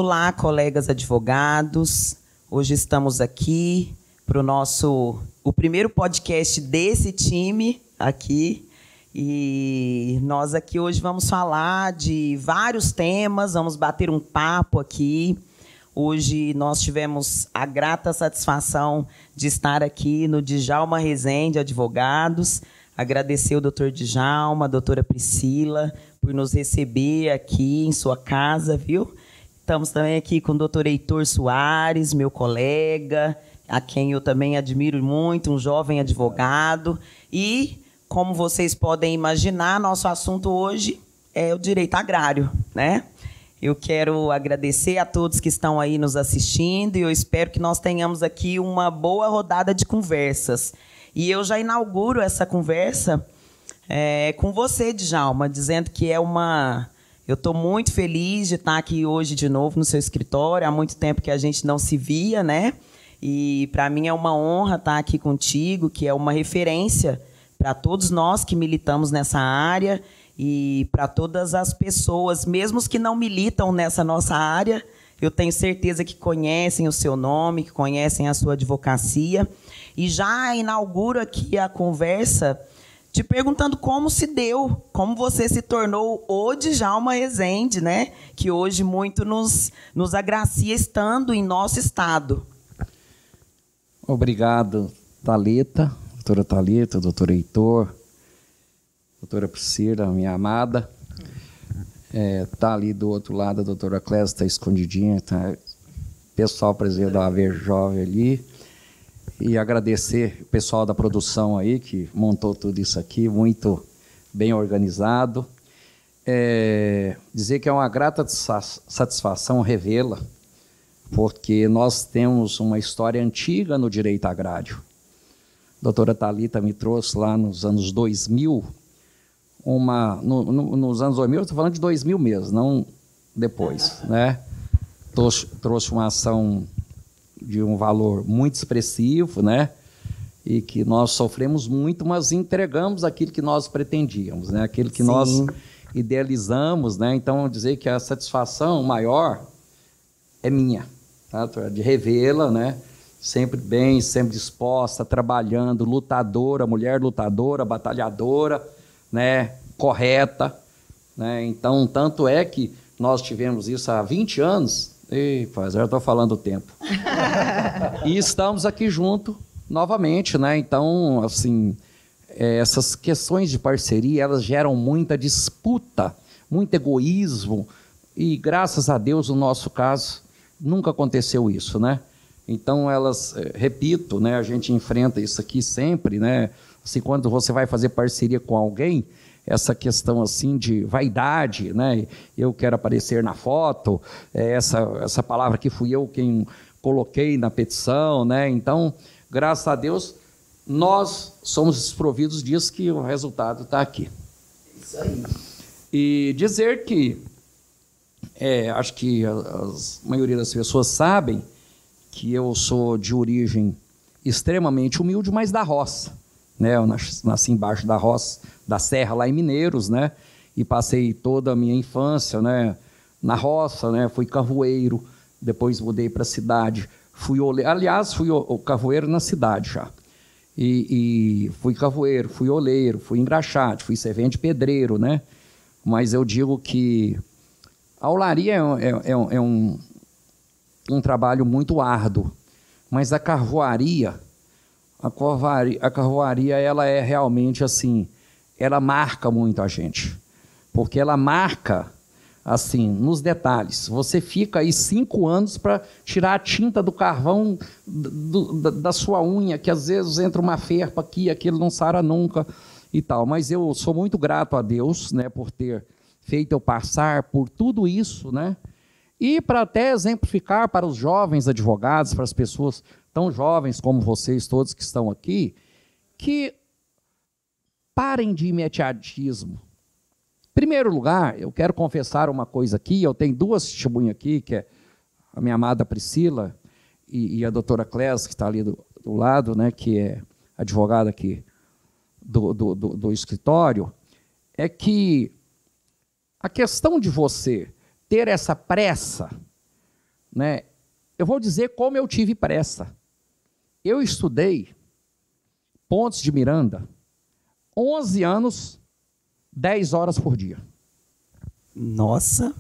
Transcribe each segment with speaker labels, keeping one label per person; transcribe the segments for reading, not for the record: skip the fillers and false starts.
Speaker 1: Olá, colegas advogados. Hoje estamos aqui para o primeiro podcast desse time aqui. E nós aqui hoje vamos falar de vários temas, vamos bater um papo aqui. Hoje nós tivemos a grata satisfação de estar aqui no Djalma Rezende Advogados. Agradecer ao doutor Djalma, a doutora Priscila, por nos receber aqui em sua casa, viu? Estamos também aqui com o doutor Heitor Soares, meu colega, a quem eu também admiro muito, um jovem advogado. E, como vocês podem imaginar, nosso assunto hoje é o direito agrário, né? Eu quero agradecer a todos que estão aí nos assistindo e eu espero que nós tenhamos aqui uma boa rodada de conversas. E eu já inauguro essa conversa com você, Djalma, dizendo que eu estou muito feliz de estar aqui hoje de novo no seu escritório. Há muito tempo que a gente não se via, né? E para mim é uma honra estar aqui contigo, que é uma referência para todos nós que militamos nessa área e para todas as pessoas, mesmo os que não militam nessa nossa área, eu tenho certeza que conhecem o seu nome, que conhecem a sua advocacia. E já inauguro aqui a conversa te perguntando como se deu, como você se tornou o Djalma Rezende, né? Que hoje muito nos agracia estando em nosso estado.
Speaker 2: Obrigado, Thalita, doutora Thalita, doutor Heitor, doutora Priscila, minha amada. Tá ali do outro lado, a doutora Clésia está escondidinha, tá? Pessoal presente da AV Jovem ali. E agradecer o pessoal da produção aí, que montou tudo isso aqui, muito bem organizado. Dizer que é uma grata satisfação revê-la, porque nós temos uma história antiga no direito agrário. A doutora Thalita me trouxe lá nos anos 2000, nos anos 2000, eu estou falando de 2000 mesmo, não depois, né? Trouxe uma ação de um valor muito expressivo, né? E que nós sofremos muito, mas entregamos aquilo que nós pretendíamos, né? Aquilo que nós idealizamos, né? Então, dizer que a satisfação maior é minha, tá? De revê-la, né? Sempre bem, sempre disposta, trabalhando, lutadora, mulher lutadora, batalhadora, né? Correta, né? Então, tanto é que nós tivemos isso há 20 anos. Já estou falando o tempo. E estamos aqui junto novamente, né? Então, assim, essas questões de parceria, elas geram muita disputa, muito egoísmo, e graças a Deus, no nosso caso, nunca aconteceu isso, né? Então, elas, repito, né? A gente enfrenta isso aqui sempre, né? Assim, quando você vai fazer parceria com alguém, essa questão assim de vaidade, né? Eu quero aparecer na foto, essa palavra que fui eu quem coloquei na petição, né? Então, graças a Deus, nós somos desprovidos disso, que o resultado está aqui.
Speaker 1: Isso aí.
Speaker 2: E dizer que, acho que a maioria das pessoas sabem que eu sou de origem extremamente humilde, mas da roça, né? Eu nasci embaixo da roça, da serra, lá em Mineiros, né? E passei toda a minha infância, né? Na roça, né? Fui carvoeiro, depois mudei para a cidade, fui oleiro, aliás, fui carvoeiro na cidade já. E fui carvoeiro, fui oleiro, fui engraxate, fui servente pedreiro, né? Mas eu digo que a olaria é um trabalho muito árduo, mas a carvoaria, ela é realmente assim, ela marca muito a gente, porque ela marca assim, nos detalhes. Você fica aí 5 anos para tirar a tinta do carvão da sua unha, que às vezes entra uma ferpa aqui, aquilo não sara nunca e tal. Mas eu sou muito grato a Deus, né, por ter feito eu passar por tudo isso, né? E para até exemplificar para os jovens advogados, para as pessoas tão jovens como vocês todos que estão aqui, que parem de imediatismo. Em primeiro lugar, eu quero confessar uma coisa aqui, eu tenho 2 testemunhas aqui, que é a minha amada Priscila e a doutora Clésia, que está ali do lado, né, que é advogada aqui do escritório, é que a questão de você ter essa pressa né? Eu vou dizer como eu tive pressa. Eu estudei Pontes de Miranda 11 anos, 10 horas por dia.
Speaker 1: Nossa!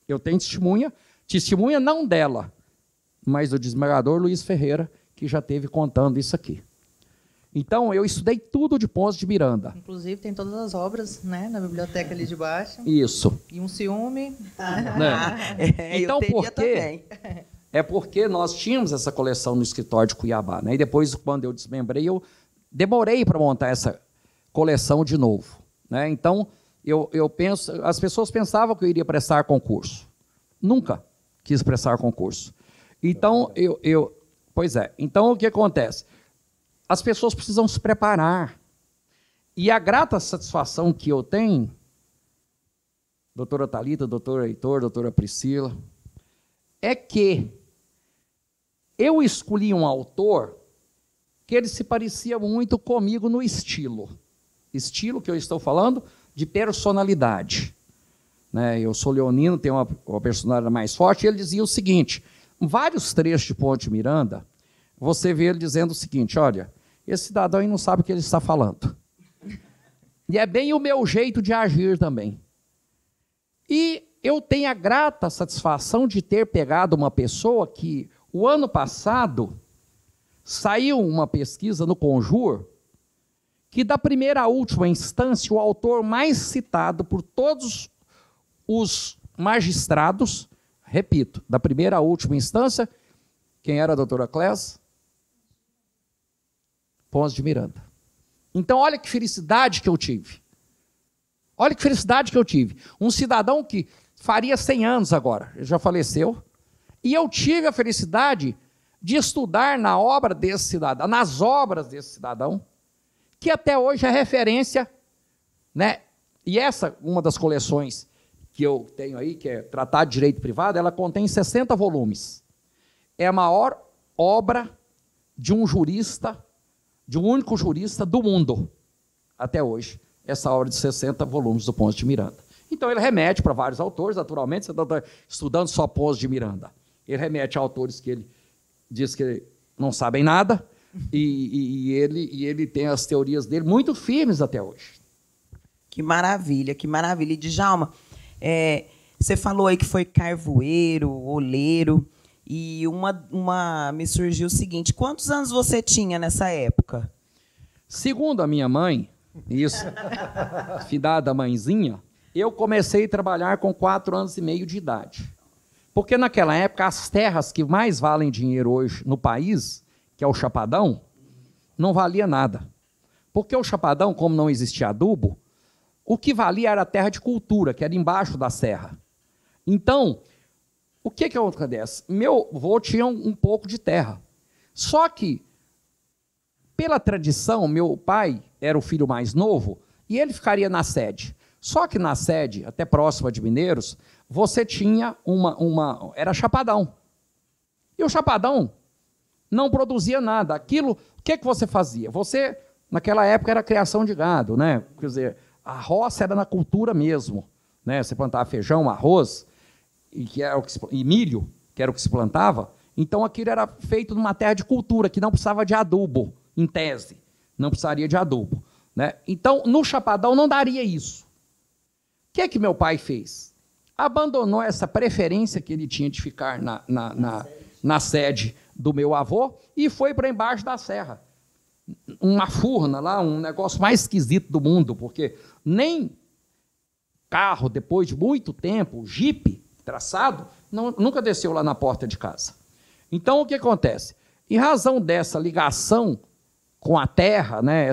Speaker 2: Eu tenho testemunha não dela, mas do desembargador Luiz Ferreira, que já esteve contando isso aqui. Então, eu estudei tudo de Pontes de Miranda.
Speaker 3: Inclusive, tem todas as obras, né, na biblioteca ali de baixo.
Speaker 2: Isso.
Speaker 3: E um ciúme.
Speaker 2: Né? Então, por quê? É porque nós tínhamos essa coleção no escritório de Cuiabá, né? E depois, quando eu desmembrei, eu demorei para montar essa coleção de novo, né? Então, eu penso, as pessoas pensavam que eu iria prestar concurso. Nunca quis prestar concurso. Então, pois é. Então, o que acontece? As pessoas precisam se preparar. E a grata satisfação que eu tenho, doutora Thalita, doutor Heitor, doutora Priscila, é que eu escolhi um autor que ele se parecia muito comigo no estilo. Estilo que eu estou falando de personalidade. Né? Eu sou leonino, tenho uma personalidade mais forte, e ele dizia o seguinte, vários trechos de Ponte Miranda, você vê ele dizendo o seguinte, olha, esse cidadão aí não sabe o que ele está falando. E é bem o meu jeito de agir também. E eu tenho a grata satisfação de ter pegado uma pessoa que, o ano passado, saiu uma pesquisa no Conjur, que da primeira à última instância, o autor mais citado por todos os magistrados, repito, da primeira à última instância, quem era a doutora Clés? Pontes de Miranda. Então, olha que felicidade que eu tive. Olha que felicidade que eu tive. Um cidadão que faria 100 anos agora, ele já faleceu, e eu tive a felicidade de estudar na obra desse cidadão, nas obras desse cidadão, que até hoje é referência, né? E essa, uma das coleções que eu tenho aí, que é Tratado de Direito Privado, ela contém 60 volumes. É a maior obra de um jurista, de um único jurista do mundo, até hoje, essa obra de 60 volumes do Pontes de Miranda. Então, ele remete para vários autores, naturalmente, você não está estudando só Pontes de Miranda. Ele remete a autores que ele diz que não sabem nada, e ele tem as teorias dele muito firmes até hoje.
Speaker 1: Que maravilha, que maravilha. E Djalma, você falou aí que foi carvoeiro, oleiro, e me surgiu o seguinte, quantos anos você tinha nessa época?
Speaker 2: Segundo a minha mãe, isso, fidada mãezinha, eu comecei a trabalhar com 4 anos e meio de idade. Porque naquela época, as terras que mais valem dinheiro hoje no país, que é o Chapadão, não valia nada. Porque o Chapadão, como não existia adubo, o que valia era a terra de cultura, que era embaixo da serra. Então, o que acontece? Meu avô tinha um pouco de terra. Só que, pela tradição, meu pai era o filho mais novo e ele ficaria na sede. Só que na sede, até próxima de Mineiros, você tinha era Chapadão. E o Chapadão não produzia nada. Aquilo, o que você fazia? Você, naquela época, era criação de gado, né? Quer dizer, a roça era na cultura mesmo, né? Você plantava feijão, arroz e milho, que era o que se plantava. Então, aquilo era feito numa terra de cultura, que não precisava de adubo, em tese. Não precisaria de adubo, né? Então, no Chapadão não daria isso. O que meu pai fez? Abandonou essa preferência que ele tinha de ficar na sede do meu avô e foi para embaixo da serra. Uma furna lá, um negócio mais esquisito do mundo, porque nem carro, depois de muito tempo, jipe, traçado, nunca desceu lá na porta de casa. Então, o que acontece? Em razão dessa ligação com a terra, né,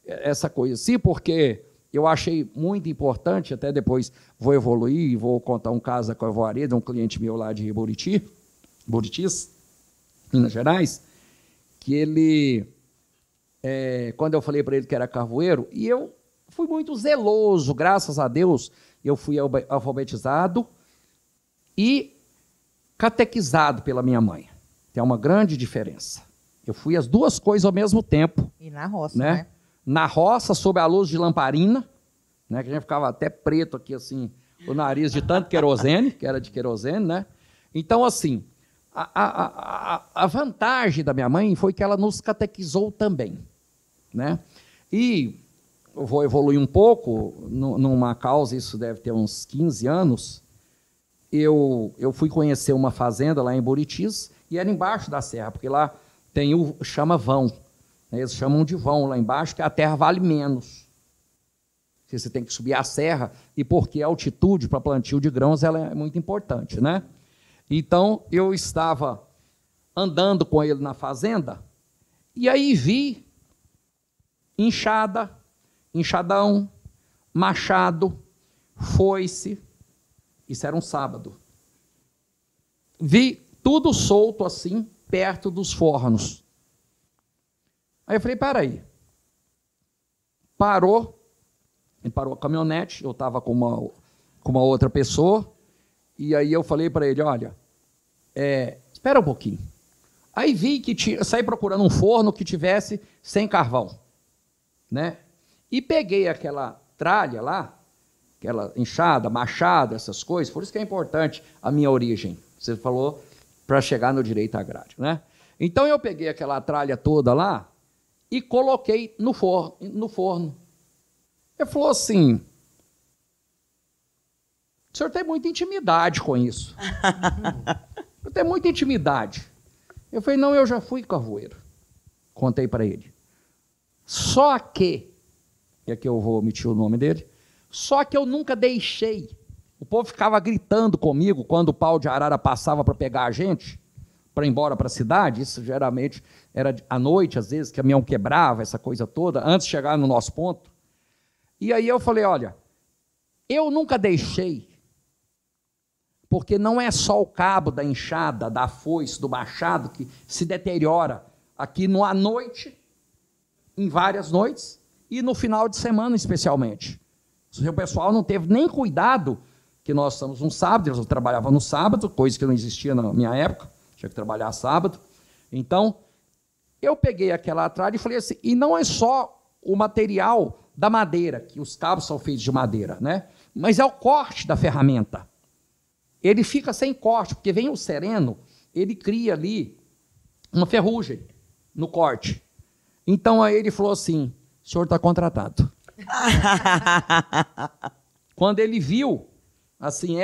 Speaker 2: essa coisa assim, porque eu achei muito importante, até depois vou evoluir e vou contar um caso com a Voaria, de um cliente meu lá de Buritis, Minas Gerais, que ele, quando eu falei para ele que era carvoeiro, e eu fui muito zeloso, graças a Deus, eu fui alfabetizado e catequizado pela minha mãe. Tem uma grande diferença. Eu fui as duas coisas ao mesmo tempo.
Speaker 3: E na roça, né?
Speaker 2: Na roça, sob a luz de lamparina, né, que a gente ficava até preto aqui, assim, o nariz de tanto querosene, que era de querosene, né? Então, assim, a vantagem da minha mãe foi que ela nos catequizou também, né? E eu vou evoluir um pouco, numa causa, isso deve ter uns 15 anos, eu fui conhecer uma fazenda lá em Buritis, e era embaixo da serra, porque lá chama vão, né? Eles chamam de vão lá embaixo, que a terra vale menos. Você tem que subir a serra, e porque a altitude para plantio de grãos ela é muito importante, né? Então, eu estava andando com ele na fazenda, e aí vi enxada, enxadão, machado, foice. Isso era um sábado. Vi tudo solto assim, perto dos fornos. Aí eu falei, peraí. Parou a caminhonete, eu estava com uma outra pessoa, e aí eu falei para ele, olha, espera um pouquinho. Aí vi que saí procurando um forno que tivesse sem carvão, né? E peguei aquela tralha lá, aquela enxada, machado, essas coisas, por isso que é importante a minha origem. Você falou para chegar no direito agrário, né? Então eu peguei aquela tralha toda lá e coloquei no forno. Ele falou assim, o senhor tem muita intimidade com isso. Eu tenho muita intimidade. Eu falei, não, eu já fui carvoeiro. Contei para ele. Só que, e aqui eu vou omitir o nome dele, só que eu nunca deixei. O povo ficava gritando comigo quando o pau de arara passava para pegar a gente, para ir embora para a cidade. Isso geralmente era à noite, às vezes, que o caminhão quebrava, essa coisa toda, antes de chegar no nosso ponto. E aí eu falei, olha, eu nunca deixei, porque não é só o cabo da enxada, da foice, do machado que se deteriora aqui à noite, em várias noites, e no final de semana especialmente. O pessoal não teve nem cuidado, que nós estamos um sábado, eu trabalhava no sábado, coisa que não existia na minha época, tinha que trabalhar sábado. Então, eu peguei aquela tralha e falei assim, e não é só o material da madeira, que os cabos são feitos de madeira, né? Mas é o corte da ferramenta. Ele fica sem corte, porque vem o sereno, ele cria ali uma ferrugem no corte. Então aí ele falou assim, o senhor está contratado. Quando ele viu, assim,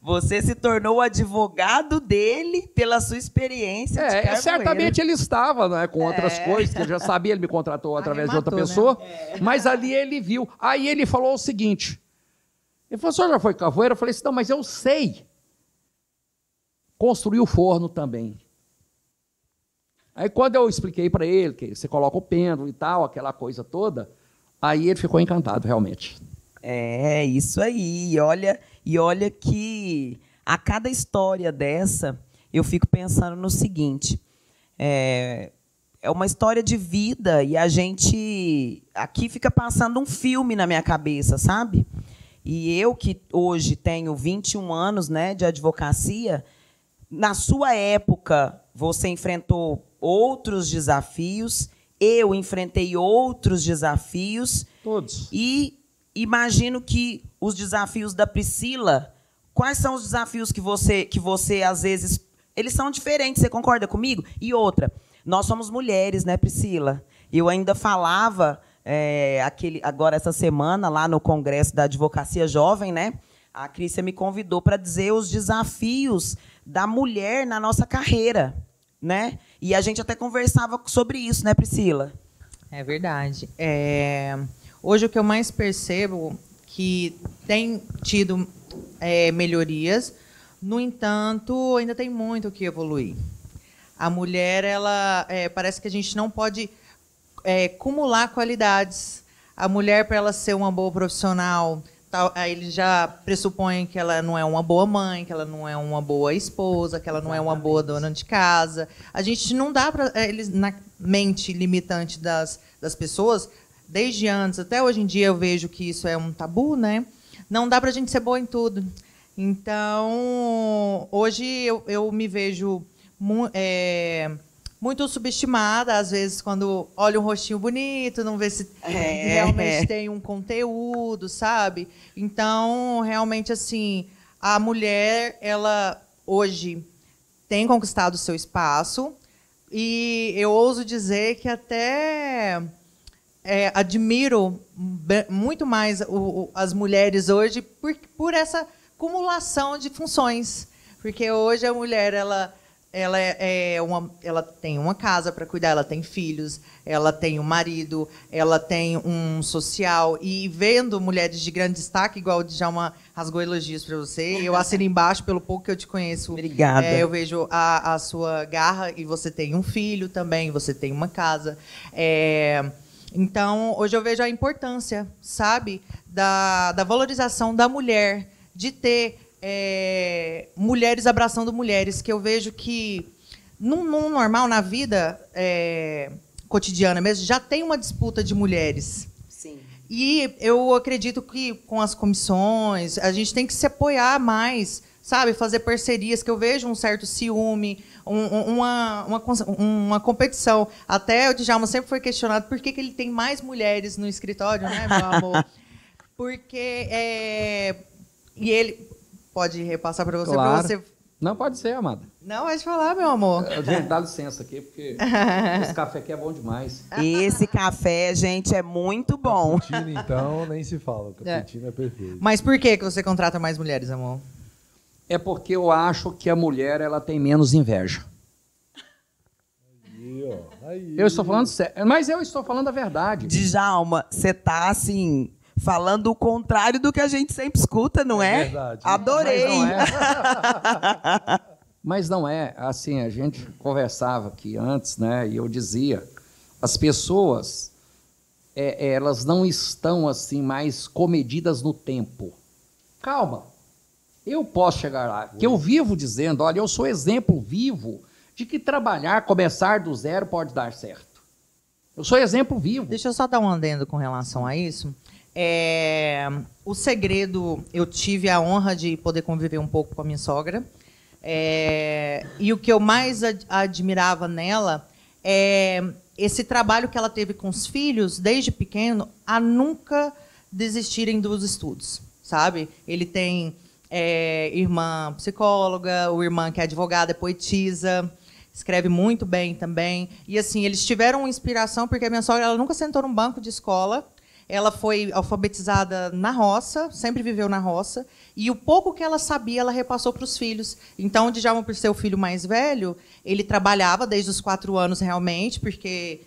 Speaker 1: Você se tornou o advogado dele pela sua experiência de carvoeiro.
Speaker 2: Certamente ele estava, né, com outras coisas, que ele já sabia, ele me contratou através de outra pessoa, né? Mas ali ele viu. Aí ele falou o seguinte, ele falou, o senhor já foi carvoeiro? Eu falei assim, não, mas eu sei construir o forno também. Aí quando eu expliquei para ele que você coloca o pêndulo e tal, aquela coisa toda, aí ele ficou encantado, realmente.
Speaker 1: É, isso aí. E olha que a cada história dessa, eu fico pensando no seguinte, é uma história de vida e a gente aqui fica passando um filme na minha cabeça, sabe? E eu que hoje tenho 21 anos, né, de advocacia, na sua época você enfrentou outros desafios, eu enfrentei outros desafios.
Speaker 2: Todos.
Speaker 1: E imagino que os desafios da Priscila, quais são os desafios que você às vezes, eles são diferentes, você concorda comigo? E outra, nós somos mulheres, né, Priscila? Eu ainda falava, agora essa semana, lá no Congresso da Advocacia Jovem, né? A Crícia me convidou para dizer os desafios da mulher na nossa carreira, né? E a gente até conversava sobre isso, né, Priscila?
Speaker 3: É verdade. Hoje o que eu mais percebo que tem tido melhorias, no entanto, ainda tem muito o que evoluir. A mulher, ela parece que a gente não pode acumular qualidades. A mulher, para ela ser uma boa profissional, ele já pressupõe que ela não é uma boa mãe, que ela não é uma boa esposa, que ela não é uma boa dona de casa. A gente não dá para eles, na mente limitante das pessoas, desde antes até hoje em dia eu vejo que isso é um tabu, né? Não dá para a gente ser boa em tudo. Então, hoje eu me vejo muito subestimada, às vezes, quando olha um rostinho bonito, não vê se realmente tem um conteúdo, sabe? Então, realmente, assim, a mulher, ela hoje tem conquistado o seu espaço e eu ouso dizer que até admiro muito mais as mulheres hoje por essa acumulação de funções. Porque hoje a mulher ela tem uma casa para cuidar, ela tem filhos, ela tem um marido, ela tem um social. E vendo mulheres de grande destaque, igual o Djalma rasgou elogios para você, eu assino embaixo pelo pouco que eu te conheço.
Speaker 1: Obrigada.
Speaker 3: Eu vejo a sua garra e você tem um filho também, você tem uma casa. Então, hoje eu vejo a importância, sabe, da valorização da mulher, de ter mulheres abraçando mulheres, que eu vejo que, no normal, na vida cotidiana mesmo, já tem uma disputa de mulheres.
Speaker 1: Sim.
Speaker 3: E eu acredito que, com as comissões, a gente tem que se apoiar mais, sabe, fazer parcerias, que eu vejo um certo ciúme, uma competição. Até o Djalma sempre foi questionado por que ele tem mais mulheres no escritório, né, meu amor? Porque... e ele... Pode repassar para você,
Speaker 2: Claro.
Speaker 3: pra você...
Speaker 2: Não, pode ser, amada.
Speaker 3: Não, pode falar, meu amor.
Speaker 2: Gente, dá licença aqui, porque esse café aqui é bom demais.
Speaker 1: Esse café, gente, é muito bom.
Speaker 4: Cappuccino, então, nem se fala. O cappuccino é perfeito.
Speaker 3: Mas por que você contrata mais mulheres, amor?
Speaker 2: É porque eu acho que a mulher ela tem menos inveja.
Speaker 4: Aí, ó. Aí.
Speaker 2: Eu estou falando sério, mas eu estou falando a verdade.
Speaker 1: Djalma, você tá assim, falando o contrário do que a gente sempre escuta, não é?
Speaker 4: Verdade.
Speaker 1: Adorei.
Speaker 2: Mas não é. Assim, a gente conversava aqui antes, né? E eu dizia, as pessoas, elas não estão assim mais comedidas no tempo. Calma, eu posso chegar lá. Que eu vivo dizendo, olha, eu sou exemplo vivo de que trabalhar, começar do zero pode dar certo. Eu sou exemplo vivo.
Speaker 3: Deixa eu só dar um adendo com relação a isso. O segredo, eu tive a honra de poder conviver um pouco com a minha sogra. E o que eu mais admirava nela é esse trabalho que ela teve com os filhos, desde pequeno, a nunca desistirem dos estudos, sabe? Ele tem irmã psicóloga, o irmã que é advogada, é poetisa, escreve muito bem também. E assim, eles tiveram inspiração porque a minha sogra ela nunca sentou num banco de escola. Ela foi alfabetizada na roça, sempre viveu na roça, e o pouco que ela sabia, ela repassou para os filhos. Então, o Djalma, por ser o filho mais velho, ele trabalhava desde os 4 anos realmente, porque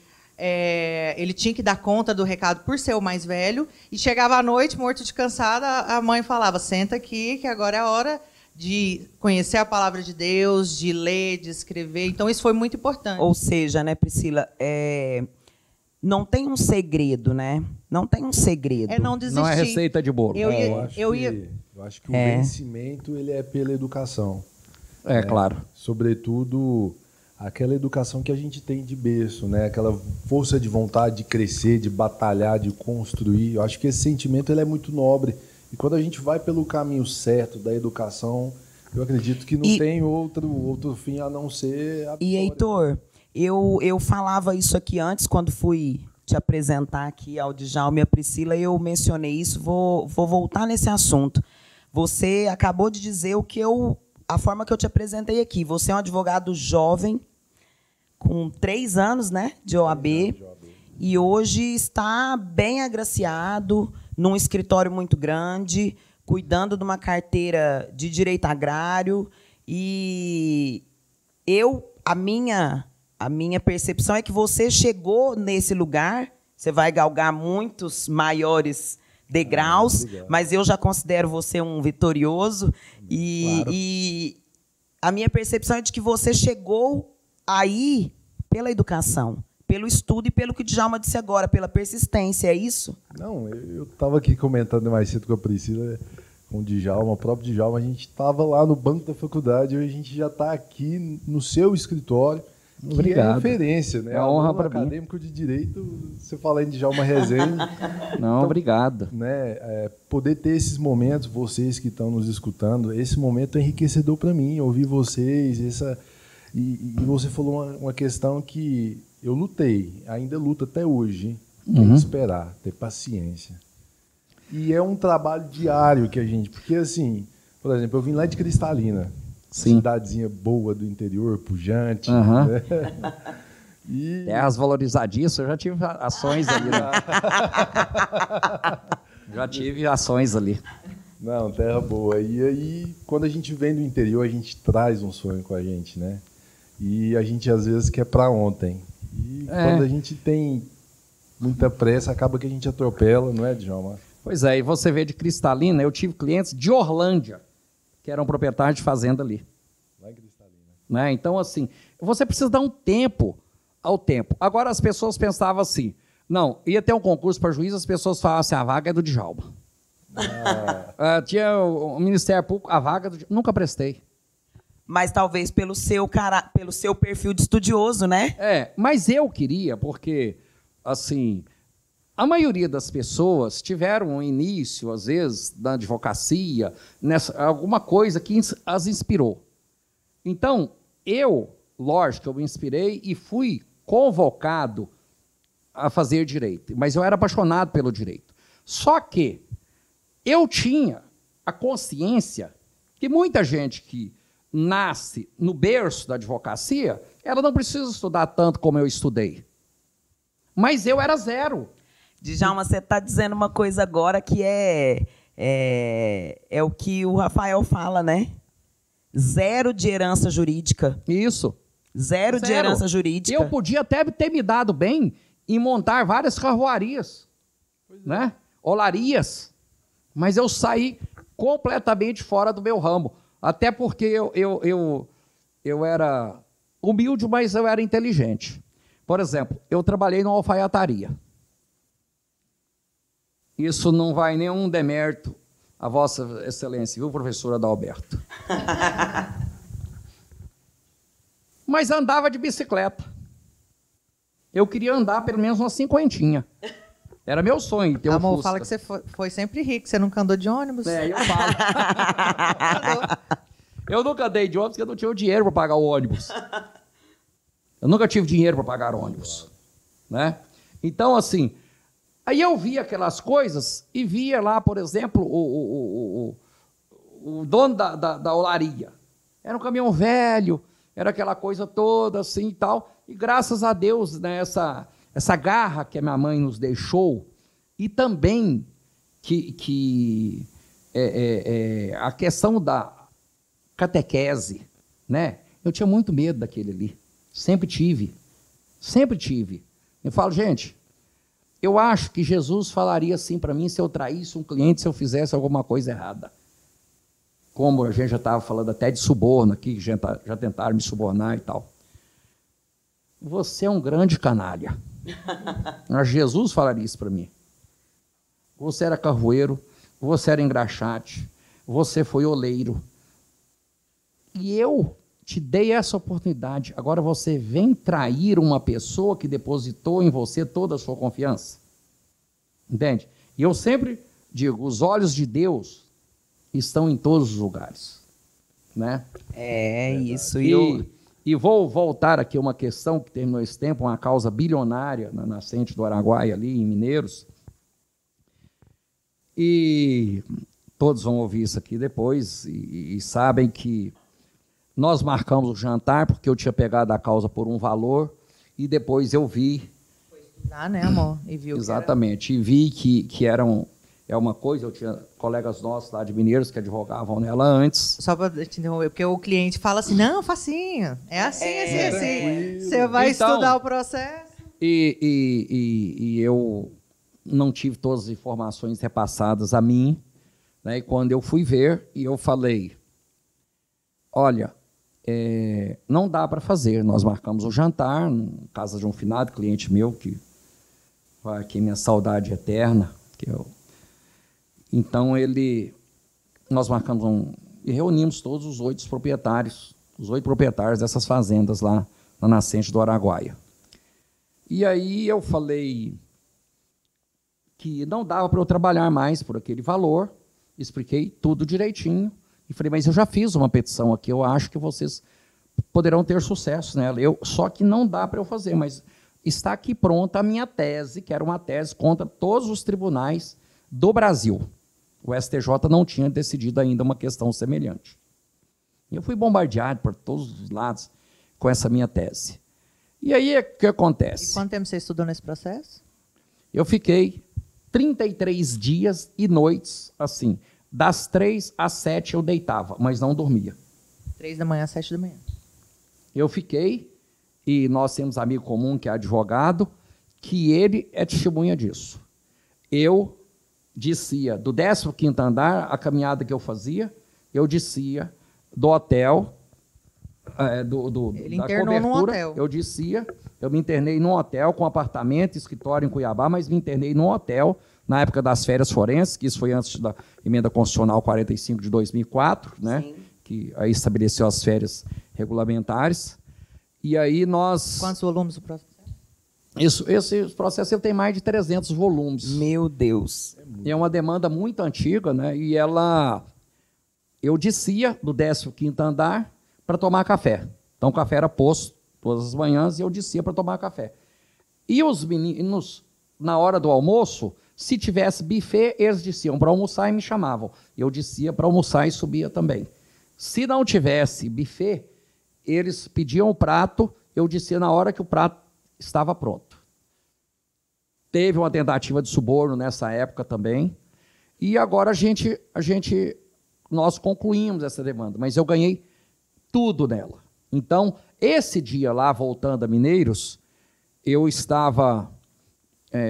Speaker 3: ele tinha que dar conta do recado por ser o mais velho, e chegava à noite, morto de cansada, a mãe falava, senta aqui, que agora é a hora de conhecer a palavra de Deus, de ler, de escrever. Então, isso foi muito importante.
Speaker 1: Ou seja, né, Priscila, não tem um segredo, né? Não tem um segredo.
Speaker 3: Não desistir.
Speaker 2: Não é receita de bolo.
Speaker 4: Eu acho que o vencimento ele é pela educação.
Speaker 2: Claro.
Speaker 4: Sobretudo, aquela educação que a gente tem de berço, né? Aquela força de vontade de crescer, de batalhar, de construir. Eu acho que esse sentimento ele é muito nobre. E quando a gente vai pelo caminho certo da educação, eu acredito que não tem outro fim a não ser a vitória.
Speaker 1: E, Heitor, eu falava isso aqui antes, quando fui te apresentar aqui ao Djalma e a Priscila, eu mencionei isso, vou voltar nesse assunto. Você acabou de dizer a forma que eu te apresentei aqui. Você é um advogado jovem, com 3 anos, né, de OAB, e hoje está bem agraciado, num escritório muito grande, cuidando de uma carteira de direito agrário, e a minha percepção é que você chegou nesse lugar, você vai galgar muitos maiores degraus, mas eu já considero você um vitorioso. E a minha percepção é de que você chegou aí pela educação, pelo estudo e pelo que o Djalma disse agora, pela persistência, é isso?
Speaker 4: Não, eu estava aqui comentando mais cedo com a Priscila, com o Djalma, o próprio Djalma, a gente estava lá no banco da faculdade, hoje a gente já está aqui no seu escritório.
Speaker 2: Obrigado.
Speaker 4: Que é referência, né?
Speaker 2: É uma honra para mim.
Speaker 4: Acadêmico de direito, você fala em Djalma Rezende.
Speaker 2: Não,
Speaker 4: então,
Speaker 2: obrigado.
Speaker 4: Né, poder ter esses momentos, vocês que estão nos escutando, esse momento é enriquecedor para mim, ouvir vocês. E você falou uma questão que eu lutei, ainda luto até hoje, hein? Tem que esperar, ter paciência. E é um trabalho diário que a gente... Porque, assim, por exemplo, eu vim lá de Cristalina,
Speaker 2: Sim.
Speaker 4: Cidadezinha boa do interior, pujante.
Speaker 2: Aham.
Speaker 4: Né? E
Speaker 2: Terras valorizadíssimas, eu já tive ações ali. Né? Já tive ações ali.
Speaker 4: não, terra boa. E aí, quando a gente vem do interior, a gente traz um sonho com a gente, né? E a gente às vezes quer para ontem. E quando a gente tem muita pressa, acaba que a gente atropela, não é, Djalma?
Speaker 2: Pois é, e você vê de Cristalina, eu tive clientes de Orlândia, que eram proprietários de fazenda ali.
Speaker 4: Lá em Cristalina.
Speaker 2: Né? Então, assim, você precisa dar um tempo ao tempo. Agora, as pessoas pensavam assim, não, ia ter um concurso para juiz, as pessoas falavam assim, a vaga é do Djalma. Tinha o Ministério Público, a vaga do Djalma. Nunca prestei.
Speaker 1: Mas talvez pelo seu perfil de estudioso, né?
Speaker 2: Mas eu queria, porque, assim, a maioria das pessoas tiveram um início, às vezes, na advocacia, alguma coisa que as inspirou. Então, lógico, eu me inspirei e fui convocado a fazer direito. Mas eu era apaixonado pelo direito. Só que eu tinha a consciência que muita gente que nasce no berço da advocacia, ela não precisa estudar tanto como eu estudei. Mas eu era zero.
Speaker 1: Djalma, você está dizendo uma coisa agora que é o que o Rafael fala, né? Zero de herança jurídica.
Speaker 2: Isso.
Speaker 1: Zero de herança jurídica.
Speaker 2: Eu podia até ter me dado bem em montar várias carruarias, né? Olarias. Mas eu saí completamente fora do meu ramo. Até porque eu era humilde, mas eu era inteligente. Por exemplo, eu trabalhei numa alfaiataria. Isso não vai nenhum demérito a Vossa Excelência, viu, professora Adalberto? Mas andava de bicicleta. Eu queria andar pelo menos uma cinquentinha. Era meu sonho ter um
Speaker 3: Amor,
Speaker 2: Fusca.
Speaker 3: fala que você foi sempre rico, você nunca andou de ônibus.
Speaker 2: Eu falo. Eu nunca andei de ônibus porque eu não tinha o dinheiro para pagar o ônibus. Eu nunca tive dinheiro para pagar ônibus. Né? Então, assim, aí eu via aquelas coisas e via lá, por exemplo, o dono da olaria. Era um caminhão velho, era aquela coisa toda assim e tal. E graças a Deus, né, essa garra que a minha mãe nos deixou, e também a questão da catequese, né? Eu tinha muito medo daquele ali. Sempre tive. Eu falo, gente, eu acho que Jesus falaria assim para mim se eu traísse um cliente, se eu fizesse alguma coisa errada. Como a gente já estava falando até de suborno aqui, já tentaram me subornar e tal. Você é um grande canalha. Mas Jesus falaria isso para mim. Você era carvoeiro, você era engraxate, você foi oleiro. E eu te dei essa oportunidade. Agora você vem trair uma pessoa que depositou em você toda a sua confiança. Entende? E eu sempre digo, os olhos de Deus estão em todos os lugares. Né?
Speaker 1: Isso.
Speaker 2: E vou voltar aqui a uma questão que terminou esse tempo, uma causa bilionária na nascente do Araguaia, ali em Mineiros. E todos vão ouvir isso aqui depois e sabem que nós marcamos o jantar porque eu tinha pegado a causa por um valor e depois eu vi...
Speaker 3: Foi estudar, né, amor? E viu.
Speaker 2: Exatamente. E vi que era uma coisa, eu tinha colegas nossos lá de Mineiros que advogavam nela antes.
Speaker 3: Só para te interromper, porque o cliente fala assim, não, facinho, é assim. Você vai estudar o processo.
Speaker 2: E eu não tive todas as informações repassadas a mim, né? E quando eu fui ver, e eu falei, olha, não dá para fazer. Nós marcamos o jantar, na casa de um finado cliente meu, que vai aqui minha saudade eterna, Então, nós marcamos e reunimos todos os 8 proprietários dessas fazendas lá na nascente do Araguaia. E aí eu falei que não dava para eu trabalhar mais por aquele valor, expliquei tudo direitinho, e falei, mas eu já fiz uma petição aqui, eu acho que vocês poderão ter sucesso nela. Só que não dá para eu fazer, mas está aqui pronta a minha tese, que era uma tese contra todos os tribunais do Brasil. O STJ não tinha decidido ainda uma questão semelhante. Eu fui bombardeado por todos os lados com essa minha tese. E aí, o que acontece?
Speaker 3: E quanto tempo você estudou nesse processo?
Speaker 2: Eu fiquei 33 dias e noites, assim. Das 3 às 7 eu deitava, mas não dormia.
Speaker 3: 3 da manhã às 7 da manhã.
Speaker 2: Eu fiquei, e nós temos amigo comum que é advogado, que ele é testemunha disso. Eu descia do 15º andar, a caminhada que eu fazia, eu descia do hotel,
Speaker 3: Ele
Speaker 2: da
Speaker 3: internou num
Speaker 2: cobertura,
Speaker 3: hotel.
Speaker 2: eu descia, eu me internei num hotel com apartamento, escritório em Cuiabá, mas me internei num hotel na época das férias forenses, que isso foi antes da emenda constitucional 45 de 2004, né?
Speaker 1: Sim.
Speaker 2: Que aí estabeleceu as férias regulamentares. E aí nós...
Speaker 3: Quantos volumes o processo?
Speaker 2: Esse processo ele tem mais de 300 volumes.
Speaker 1: Meu Deus.
Speaker 2: É uma demanda muito antiga, né? E eu descia do 15º andar para tomar café. Então o café era posto todas as manhãs e eu descia para tomar café. E os meninos, na hora do almoço, se tivesse buffet, eles desciam para almoçar e me chamavam. Eu descia para almoçar e subia também. Se não tivesse buffet, eles pediam o prato, eu descia na hora que o prato estava pronto. Teve uma tentativa de suborno nessa época também. E agora nós concluímos essa demanda, mas eu ganhei tudo nela. Então, esse dia lá, voltando a Mineiros, eu estava,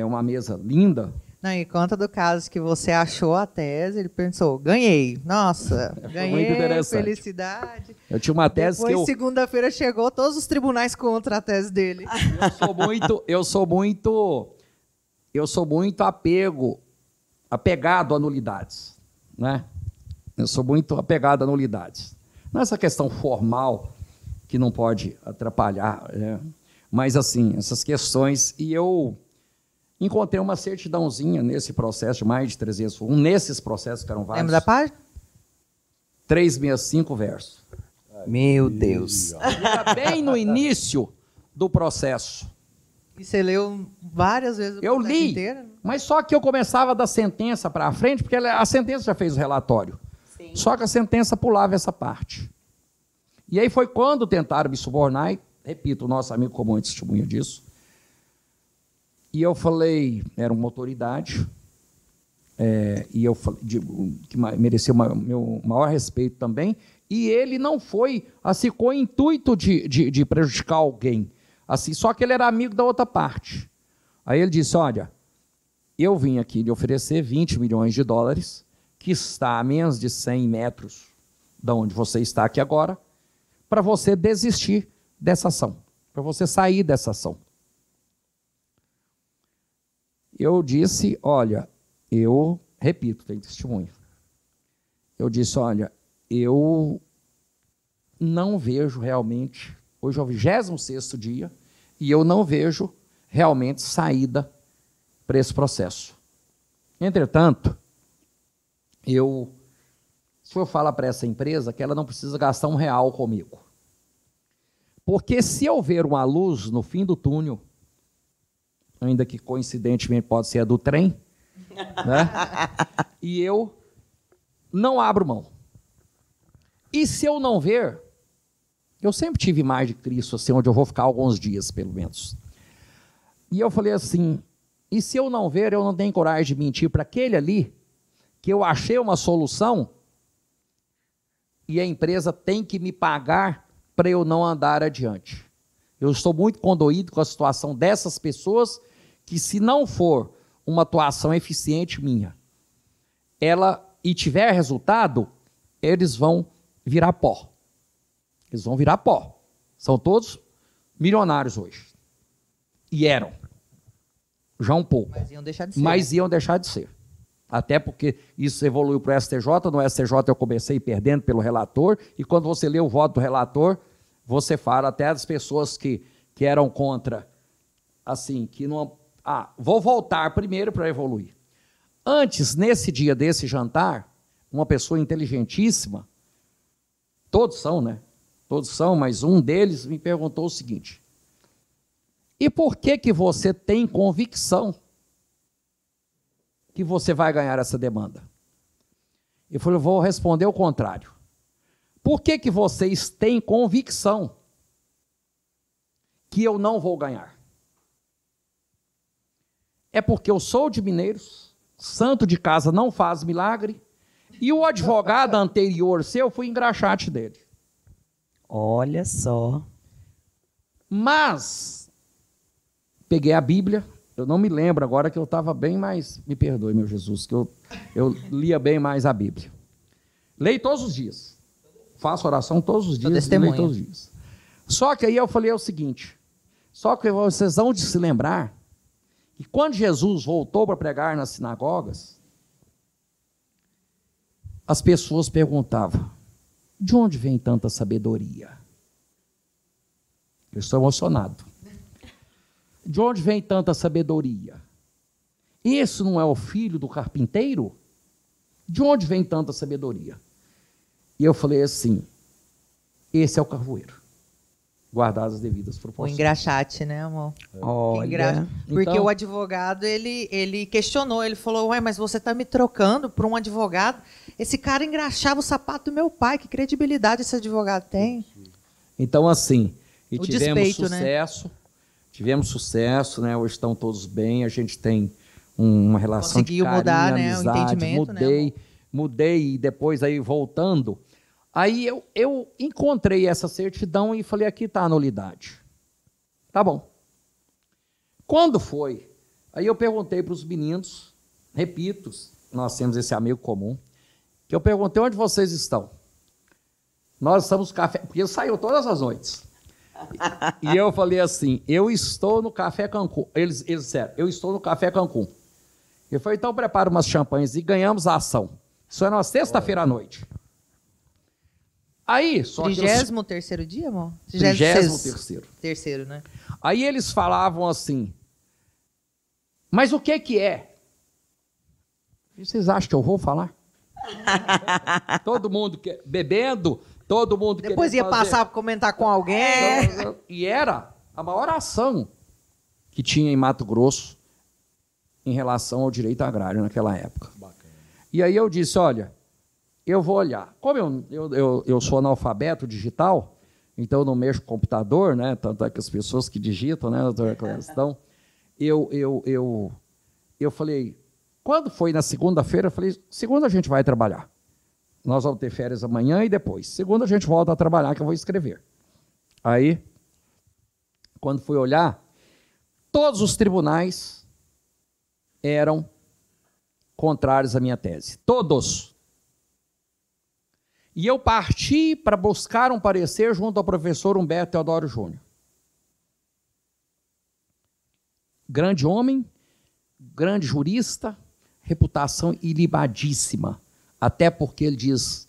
Speaker 2: uma mesa linda.
Speaker 3: Não, e conta do caso que você achou a tese, ele pensou, ganhei. Nossa, ganhei,
Speaker 2: muito interessante.
Speaker 3: felicidade.
Speaker 2: Eu tinha uma tese
Speaker 3: Depois,
Speaker 2: que eu...
Speaker 3: segunda-feira, chegou todos os tribunais contra a tese dele.
Speaker 2: Eu sou muito apegado a nulidades, né? Eu sou muito apegado a nulidades. Não é essa questão formal que não pode atrapalhar, né? Mas, assim, essas questões... E eu encontrei uma certidãozinha nesse processo, de mais de 300... nesses processos, que eram vários...
Speaker 3: Lembra da página?
Speaker 2: 365 versos.
Speaker 1: Meu Deus.
Speaker 2: E era bem no início do processo.
Speaker 3: E você leu várias vezes o
Speaker 2: Eu
Speaker 3: processo
Speaker 2: li,
Speaker 3: inteiro? Né?
Speaker 2: mas só que eu começava da sentença para frente, porque a sentença já fez o relatório.
Speaker 1: Sim.
Speaker 2: Só que a sentença pulava essa parte. E aí foi quando tentaram me subornar, e, repito, o nosso amigo comum é testemunha disso. E eu falei, era uma autoridade, e eu falei, que merecia meu maior respeito também, e ele não foi assim, com o intuito de prejudicar alguém, assim, só que ele era amigo da outra parte. Aí ele disse, olha, eu vim aqui lhe oferecer 20 milhões de dólares, que está a menos de 100 metros da onde você está aqui agora, para você desistir dessa ação, para você sair dessa ação. Eu disse, olha, eu repito, tem testemunho. Eu disse, olha, eu não vejo realmente, hoje é o 26º dia, e eu não vejo realmente saída para esse processo. Entretanto, se eu falar para essa empresa que ela não precisa gastar R$1 comigo. Porque se eu ver uma luz no fim do túnel, ainda que coincidentemente pode ser a do trem, né? E eu não abro mão. E se eu não ver, eu sempre tive imagem de Cristo, assim, onde eu vou ficar alguns dias, pelo menos. E eu falei assim, e se eu não ver, eu não tenho coragem de mentir para aquele ali, que eu achei uma solução, e a empresa tem que me pagar para eu não andar adiante. Eu estou muito condoído com a situação dessas pessoas, que se não for uma atuação eficiente minha, e tiver resultado, eles vão virar pó. Eles vão virar pó. São todos milionários hoje. E eram. Já um pouco.
Speaker 3: Mas iam deixar de ser.
Speaker 2: Mas iam deixar de ser. Até porque isso evoluiu para o STJ. No STJ eu comecei perdendo pelo relator. E quando você lê o voto do relator, você fala até das pessoas que eram contra, assim, que não... vou voltar primeiro para evoluir. Antes, nesse dia desse jantar, uma pessoa inteligentíssima, todos são, né? Todos são, mas um deles me perguntou o seguinte, e por que você tem convicção que você vai ganhar essa demanda? Eu falei, vou responder o contrário. por que vocês têm convicção que eu não vou ganhar? É porque eu sou de Mineiros, santo de casa não faz milagre, e o advogado anterior seu foi engraxate dele.
Speaker 1: Olha só.
Speaker 2: Mas, peguei a Bíblia, eu não me lembro agora que eu estava bem mais, me perdoe, meu Jesus, que eu lia bem mais a Bíblia. Leio todos os dias. Faço oração todos os dias e leio todos os dias. Só que aí eu falei o seguinte, só que vocês vão de se lembrar que quando Jesus voltou para pregar nas sinagogas, as pessoas perguntavam, de onde vem tanta sabedoria? Eu estou emocionado. De onde vem tanta sabedoria? Esse não é o filho do carpinteiro? De onde vem tanta sabedoria? E eu falei assim, esse é o carvoeiro, guardadas as devidas
Speaker 3: O
Speaker 2: proporções.
Speaker 3: engraxate, né, amor?
Speaker 1: Olha.
Speaker 3: Porque
Speaker 2: Então,
Speaker 3: o advogado, ele questionou, ele falou, ué, mas você está me trocando por um advogado? Esse cara engraxava o sapato do meu pai, que credibilidade esse advogado tem?
Speaker 2: então assim, e
Speaker 3: O
Speaker 2: tivemos
Speaker 3: despeito, né?
Speaker 2: sucesso, né? Hoje estão todos bem, a gente tem uma relação
Speaker 3: Conseguiu
Speaker 2: de carinho,
Speaker 3: mudar, né, o
Speaker 2: amizade,
Speaker 3: entendimento, né,
Speaker 2: mudei e depois aí voltando, aí eu encontrei essa certidão e falei, aqui está a nulidade. Tá bom. Quando foi? Aí eu perguntei para os meninos, repito, nós temos esse amigo comum, que eu perguntei, onde vocês estão? Nós estamos no café, porque saiu todas as noites. E eu falei assim, eu estou no Café Cancún. Eles disseram, eu estou no Café Cancún. Eu falei, então prepara umas champanhes e ganhamos a ação. Isso era uma sexta-feira à noite. Aí, só que
Speaker 3: 33º dia, amor?
Speaker 2: 33º.
Speaker 3: Terceiro, né?
Speaker 2: Aí eles falavam assim, mas o que é? Vocês acham que eu vou falar? Todo mundo bebendo, todo mundo
Speaker 3: Depois
Speaker 2: querendo
Speaker 3: ia
Speaker 2: fazer.
Speaker 3: passar para comentar com alguém.
Speaker 2: E era a maior ação que tinha em Mato Grosso em relação ao direito agrário naquela época.
Speaker 4: Bacana.
Speaker 2: E aí eu disse, olha, eu vou olhar. Como eu sou analfabeto digital, então eu não mexo com computador, né? Tanto é que as pessoas que digitam, né, doutora Clécia? Então, eu falei, quando foi na segunda-feira, eu falei, segunda a gente vai trabalhar. Nós vamos ter férias amanhã e depois. Segunda a gente volta a trabalhar, que eu vou escrever. Aí, quando fui olhar, todos os tribunais eram contrários à minha tese. Todos. E eu parti para buscar um parecer junto ao professor Humberto Teodoro Júnior. Grande homem, grande jurista, reputação ilibadíssima. Até porque ele diz,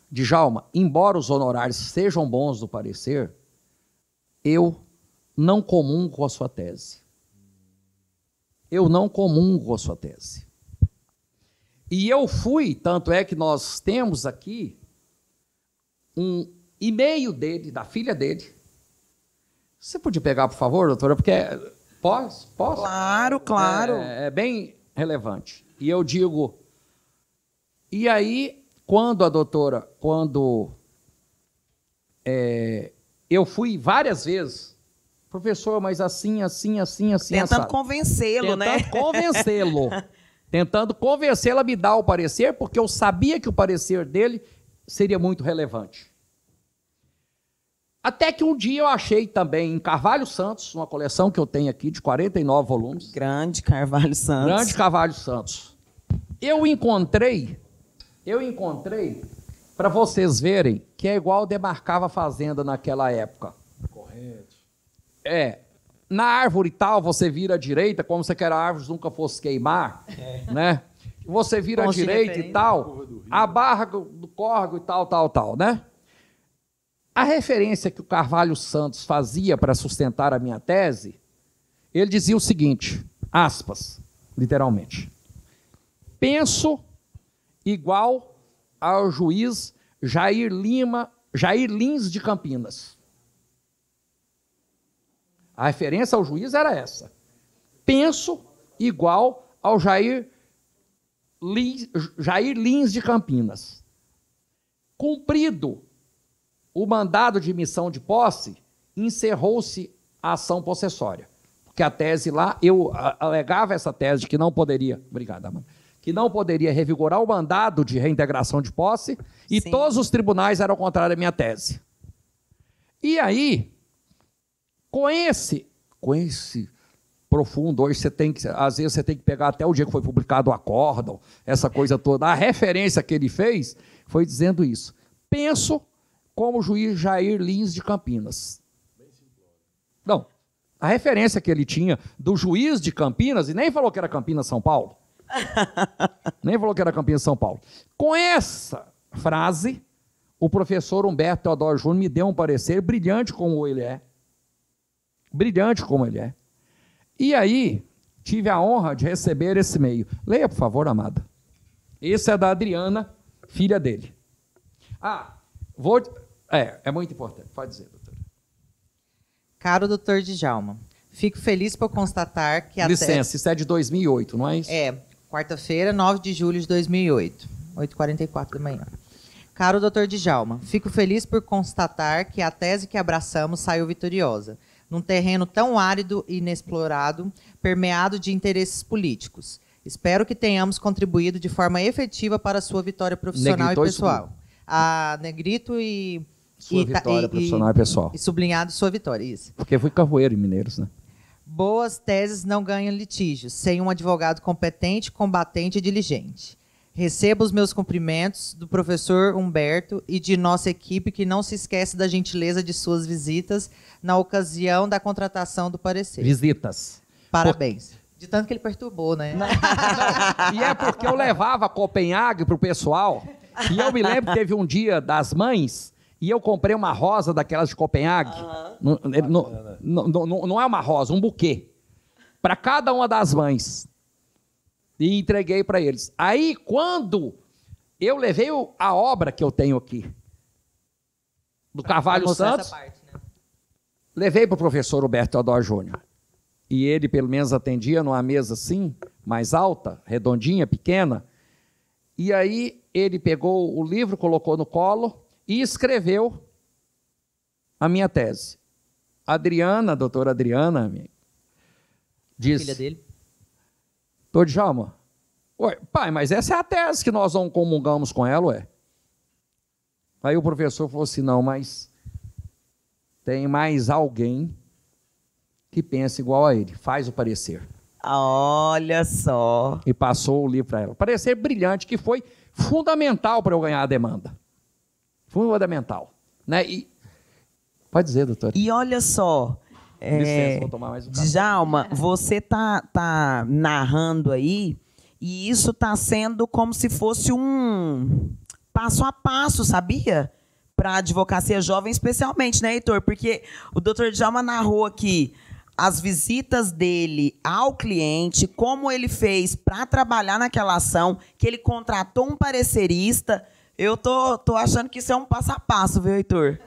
Speaker 2: Djalma, embora os honorários sejam bons do parecer, eu não comungo com a sua tese. Eu não comungo com a sua tese. E eu fui, tanto é que nós temos aqui um e-mail dele, da filha dele. Você podia pegar, por favor, doutora? Porque posso?
Speaker 1: Claro, claro.
Speaker 2: É bem relevante. E eu digo, e aí, quando eu fui várias vezes, professor, mas assim.
Speaker 1: Tentando convencê-lo, né?
Speaker 2: Tentando convencê-lo a me dar o parecer, porque eu sabia que o parecer dele seria muito relevante. Até que um dia eu achei também em Carvalho Santos, uma coleção que eu tenho aqui de 49 volumes.
Speaker 1: Grande Carvalho Santos.
Speaker 2: Grande Carvalho Santos. Eu encontrei, para vocês verem, que é igual demarcava a fazenda naquela época.
Speaker 4: Corrente.
Speaker 2: Na árvore tal, você vira à direita, como se aquela árvore nunca fosse queimar, né? Você vira à direita e tal, a barra do córrego e tal, né? A referência que o Carvalho Santos fazia para sustentar a minha tese, ele dizia o seguinte, aspas, literalmente, penso igual ao juiz Jair Lins de Campinas. A referência ao juiz era essa. Penso igual ao Jair Lins de Campinas. Cumprido o mandado de emissão de posse, encerrou-se a ação possessória. Porque a tese lá, eu alegava essa tese de que não poderia, obrigado, Amanda, que não poderia revigorar o mandado de reintegração de posse, e
Speaker 1: Sim.
Speaker 2: todos os tribunais eram contrários à minha tese. E aí, com esse profundo, hoje às vezes você tem que pegar até o dia que foi publicado o acórdão, essa coisa toda, a referência que ele fez foi dizendo isso. Penso como o juiz Jair Lins de Campinas. Não, a referência que ele tinha do juiz de Campinas, e nem falou que era Campinas, São Paulo. Nem falou que era Campinas, São Paulo. Com essa frase, o professor Humberto Teodoro Júnior me deu um parecer brilhante como ele é. Brilhante como ele é. E aí, tive a honra de receber esse e-mail. Leia, por favor, amada. Esse é da Adriana, filha dele. É muito importante. Pode dizer, doutora.
Speaker 3: Caro doutor Djalma, fico feliz por constatar que
Speaker 2: Licença, isso é de 2008, não é isso?
Speaker 3: Quarta-feira, 9 de julho de 2008, 8h44 da manhã. Caro doutor Djalma, fico feliz por constatar que a tese que abraçamos saiu vitoriosa, num terreno tão árido e inexplorado, permeado de interesses políticos. Espero que tenhamos contribuído de forma efetiva para a sua vitória profissional
Speaker 2: Negrito
Speaker 3: e pessoal. A Negrito e...
Speaker 2: Sua vitória profissional e pessoal.
Speaker 3: E sublinhado sua vitória, isso.
Speaker 2: Porque fui carvoeiro em Mineiros, né?
Speaker 3: Boas teses não ganham litígios, sem um advogado competente, combatente e diligente. Receba os meus cumprimentos do professor Humberto e de nossa equipe, que não se esquece da gentileza de suas visitas na ocasião da contratação do parecer.
Speaker 2: Visitas.
Speaker 3: Parabéns. De tanto que ele perturbou, né?
Speaker 2: E é porque eu levava Copenhague para o pessoal, e eu me lembro que teve um dia das mães, e eu comprei uma rosa daquelas de Copenhague. Não é uma rosa, um buquê. Para cada uma das mães. E entreguei para eles. Aí, quando eu levei a obra que eu tenho aqui, do Carvalho Santos, levei para o professor Humberto Teodoro Júnior. E ele, pelo menos, atendia numa mesa assim, mais alta, redondinha, pequena. E aí, ele pegou o livro, colocou no colo e escreveu a minha tese. A doutora Adriana, disse...
Speaker 3: Filha dele.
Speaker 2: Doutor Djalma, pai, mas essa é a tese que nós não comungamos com ela, ué. Aí o professor falou assim, não, mas tem mais alguém que pensa igual a ele, faz o parecer.
Speaker 1: Olha só.
Speaker 2: E passou o livro para ela. Parecer brilhante, que foi fundamental para eu ganhar a demanda. Fundamental. Né? E... Pode dizer, doutor.
Speaker 1: E olha só,
Speaker 2: Licença, vou tomar mais um café.
Speaker 1: Djalma, você tá narrando aí, e isso está sendo como se fosse um passo a passo, sabia? Para a advocacia jovem, especialmente, né, Heitor? Porque o doutor Djalma narrou aqui as visitas dele ao cliente, como ele fez para trabalhar naquela ação, que ele contratou um parecerista. Eu tô achando que isso é um passo a passo, viu, Heitor?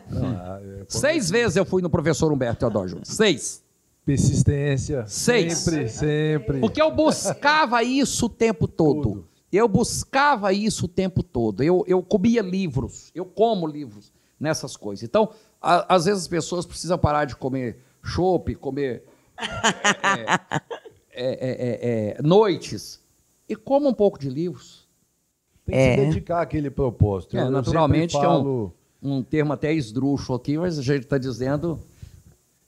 Speaker 2: 6 vezes eu fui no professor Humberto Teodoro Júnior. 6.
Speaker 4: Persistência.
Speaker 2: 6.
Speaker 4: Sempre.
Speaker 2: Porque eu buscava isso o tempo todo.
Speaker 4: Tudo.
Speaker 2: Eu buscava isso o tempo todo. Eu comia livros. Eu como livros nessas coisas. Então, às vezes as pessoas precisam parar de comer chopp, comer noites. E coma um pouco de livros.
Speaker 4: Tem que se dedicar àquele propósito. Eu
Speaker 2: naturalmente,
Speaker 4: sempre falo...
Speaker 2: que é um termo até esdrúxulo aqui, mas a gente está dizendo...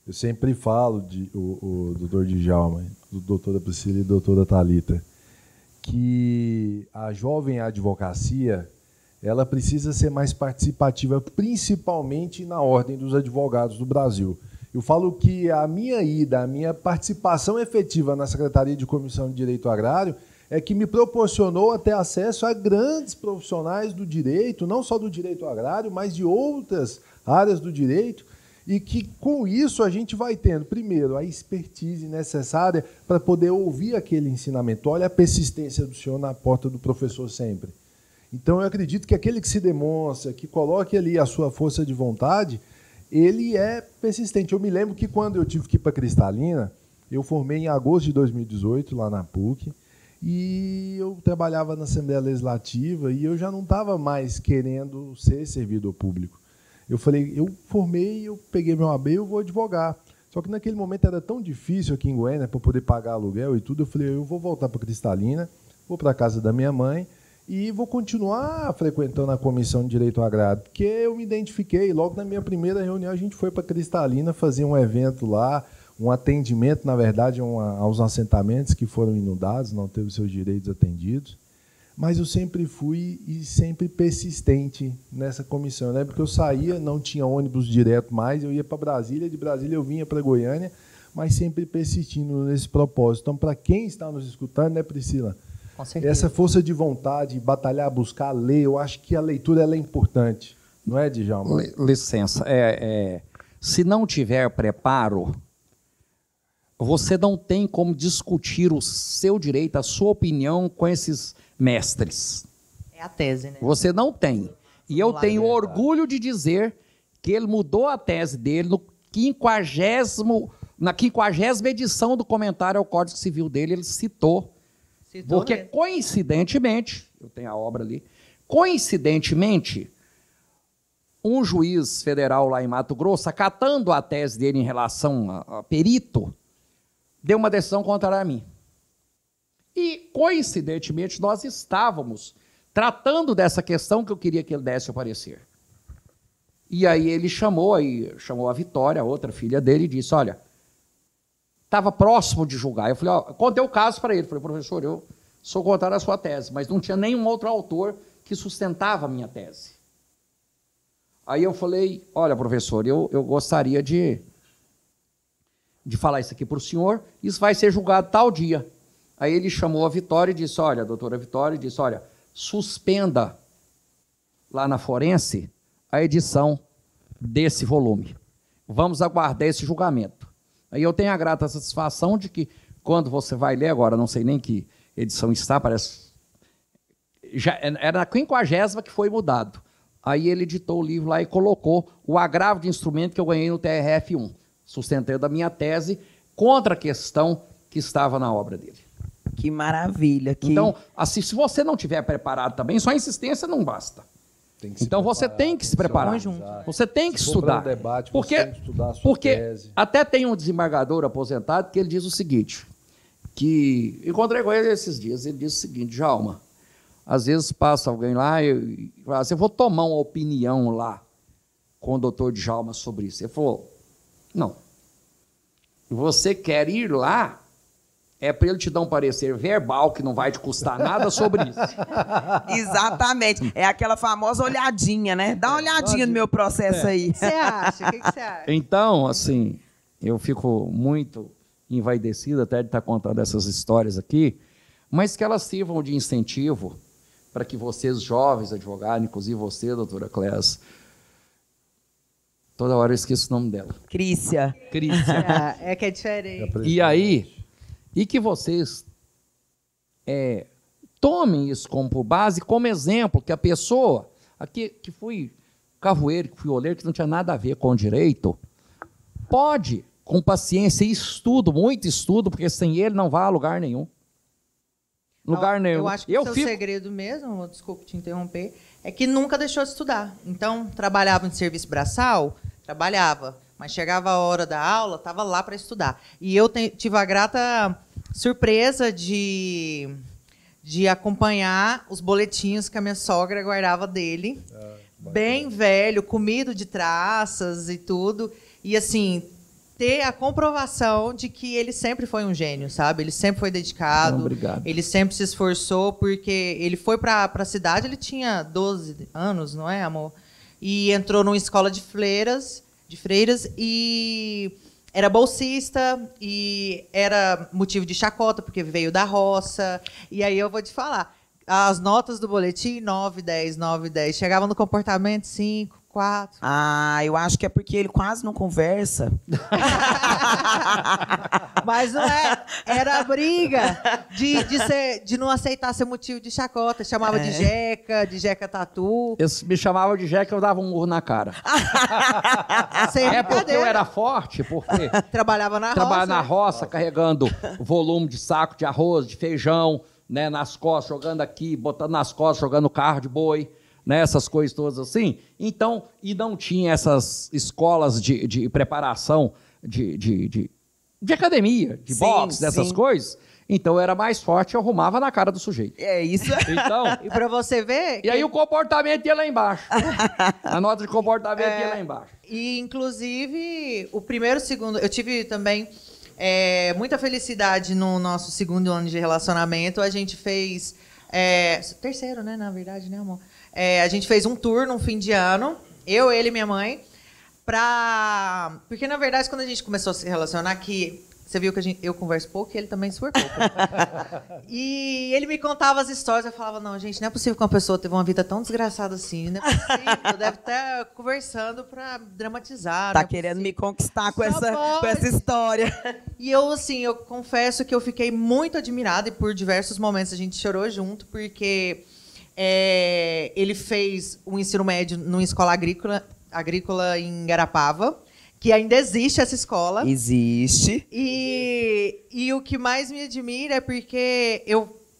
Speaker 4: Eu sempre falo, o doutor Djalma, do doutora Priscila e doutora Thalita, que a jovem advocacia, ela precisa ser mais participativa, principalmente na ordem dos advogados do Brasil. Eu falo que a minha ida, a minha participação efetiva na Secretaria de Comissão de Direito Agrário é que me proporcionou até acesso a grandes profissionais do direito, não só do direito agrário, mas de outras áreas do direito, e que com isso a gente vai tendo, primeiro, a expertise necessária para poder ouvir aquele ensinamento. Olha a persistência do senhor na porta do professor sempre. Então eu acredito que aquele que se demonstra, que coloque ali a sua força de vontade, ele é persistente. Eu me lembro que quando eu tive que ir para Cristalina, eu formei em agosto de 2018, lá na PUC, e eu trabalhava na Assembleia Legislativa e eu já não estava mais querendo ser servidor público. Eu falei, eu formei, eu peguei meu AB, eu vou advogar. Só que naquele momento era tão difícil aqui em Goiânia para poder pagar aluguel e tudo. Eu falei, eu vou voltar para Cristalina, vou para a casa da minha mãe e vou continuar frequentando a Comissão de Direito Agrário, porque eu me identifiquei. Logo na minha primeira reunião, a gente foi para Cristalina fazer um evento lá, um atendimento, na verdade, aos assentamentos que foram inundados, não teve seus direitos atendidos. Mas eu sempre fui e sempre persistente nessa comissão. Eu lembro que eu saía, não tinha ônibus direto mais, eu ia para Brasília, de Brasília eu vinha para Goiânia, mas sempre persistindo nesse propósito. Então, para quem está nos escutando, né, Priscila?
Speaker 3: Com certeza.
Speaker 4: Essa força de vontade, batalhar, buscar, ler, eu acho que a leitura ela é importante. Não é, Djalma?
Speaker 2: Licença. Se não tiver preparo, você não tem como discutir o seu direito, a sua opinião com esses mestres.
Speaker 3: É a tese, né?
Speaker 2: Você não tem. E eu tenho orgulho de dizer que ele mudou a tese dele na 50ª edição do comentário ao Código Civil dele, ele citou. Porque,
Speaker 3: mesmo.
Speaker 2: coincidentemente, eu tenho a obra ali, coincidentemente, um juiz federal lá em Mato Grosso, acatando a tese dele em relação a perito, deu uma decisão contrária a mim. E, coincidentemente, nós estávamos tratando dessa questão que eu queria que ele desse o parecer. E aí ele chamou a Vitória, a outra filha dele, e disse, olha, estava próximo de julgar. Eu falei, ó, contei o caso para ele. Falei, professor, eu sou contrário à sua tese, mas não tinha nenhum outro autor que sustentava a minha tese. Aí eu falei, olha, professor, eu gostaria de falar isso aqui para o senhor, isso vai ser julgado tal dia. Aí ele chamou a Vitória e disse, olha, a doutora Vitória, disse, olha, suspenda lá na forense a edição desse volume. Vamos aguardar esse julgamento. Aí eu tenho a grata satisfação de que, quando você vai ler agora, não sei nem que edição está, parece... Já era na 50ª que foi mudado. Aí ele editou o livro lá e colocou o agravo de instrumento que eu ganhei no TRF1, sustentando a minha tese contra a questão que estava na obra dele.
Speaker 1: Que maravilha.
Speaker 2: Então, assim, se você não estiver preparado também, só insistência não basta. Então você tem que se preparar. Você tem que estudar.
Speaker 4: Debate,
Speaker 2: porque
Speaker 4: você tem que estudar a sua
Speaker 2: porque
Speaker 4: tese.
Speaker 2: até tem um desembargador aposentado que ele diz o seguinte, que encontrei com ele esses dias, ele diz o seguinte, Djalma, às vezes passa alguém lá e fala assim, eu vou tomar uma opinião lá com o doutor Djalma sobre isso. Ele falou, não. Você quer ir lá, é para ele te dar um parecer verbal que não vai te custar nada sobre isso.
Speaker 1: Exatamente. É aquela famosa olhadinha, né? Dá uma olhadinha no meu processo aí.
Speaker 3: O que você acha? O que você acha?
Speaker 2: Então, assim, eu fico muito envaidecido até de estar contando essas histórias aqui, mas que elas sirvam de incentivo para que vocês, jovens advogados, inclusive você, doutora Cléas, toda hora eu esqueço o nome dela.
Speaker 1: Crícia.
Speaker 3: É que é diferente.
Speaker 2: E aí, e que vocês tomem isso como por base, como exemplo, que a pessoa, aqui que fui carvoeiro, que fui oleiro, que não tinha nada a ver com o direito, pode, com paciência e estudo, muito estudo, porque sem ele não vai a lugar nenhum.
Speaker 3: Eu acho que o seu segredo mesmo, desculpe te interromper, é que nunca deixou de estudar. Então, trabalhava em serviço braçal, mas chegava a hora da aula, estava lá para estudar. E eu tive a grata surpresa de acompanhar os boletins que a minha sogra guardava dele, bem velho, comido de traças e tudo, e assim, ter a comprovação de que ele sempre foi um gênio, sabe? Ele sempre foi dedicado,
Speaker 2: obrigado. Ele
Speaker 3: sempre se esforçou, porque ele foi para a cidade, ele tinha 12 anos, não é, amor? E entrou numa escola de freiras e era bolsista e era motivo de chacota, porque veio da roça. E aí eu vou te falar, as notas do boletim, 9, 10, 9, 10. Chegava no comportamento, 5, 4.
Speaker 1: Ah, eu acho que é porque ele quase não conversa.
Speaker 3: Mas não é. Era a briga de não aceitar ser motivo de chacota. Chamava de jeca tatu.
Speaker 2: Eles me chamavam de jeca e eu dava um murro na cara. Porque eu era forte, porque
Speaker 3: trabalhava na
Speaker 2: roça, carregando volume de saco de arroz, de feijão, né, nas costas, jogando aqui, botando nas costas, jogando carro de boi, né? Essas coisas todas assim. Então, e não tinha essas escolas de preparação de academia, de boxe, dessas coisas. Então, eu era mais forte, eu arrumava na cara do sujeito.
Speaker 1: É isso.
Speaker 2: Então,
Speaker 3: E para você ver...
Speaker 2: e aí o comportamento ia lá embaixo. A nota de comportamento ia lá embaixo.
Speaker 3: E, inclusive, o primeiro, segundo... Eu tive também muita felicidade no nosso segundo ano de relacionamento. A gente fez... terceiro, né? Na verdade, né, amor? A gente fez um tour no fim de ano. Eu, ele e minha mãe. Porque, na verdade, quando a gente começou a se relacionar, que você viu que eu converso pouco e ele também super pouco. E ele me contava as histórias, eu falava, não, gente, não é possível que uma pessoa teve uma vida tão desgraçada assim, não é possível, deve estar conversando para dramatizar.
Speaker 1: Tá querendo me conquistar com essa história.
Speaker 3: E eu, assim, eu confesso que eu fiquei muito admirada e por diversos momentos a gente chorou junto, porque ele fez um ensino médio numa escola agrícola em Garapava, que ainda existe essa escola.
Speaker 1: Existe.
Speaker 3: E o que mais me admira é porque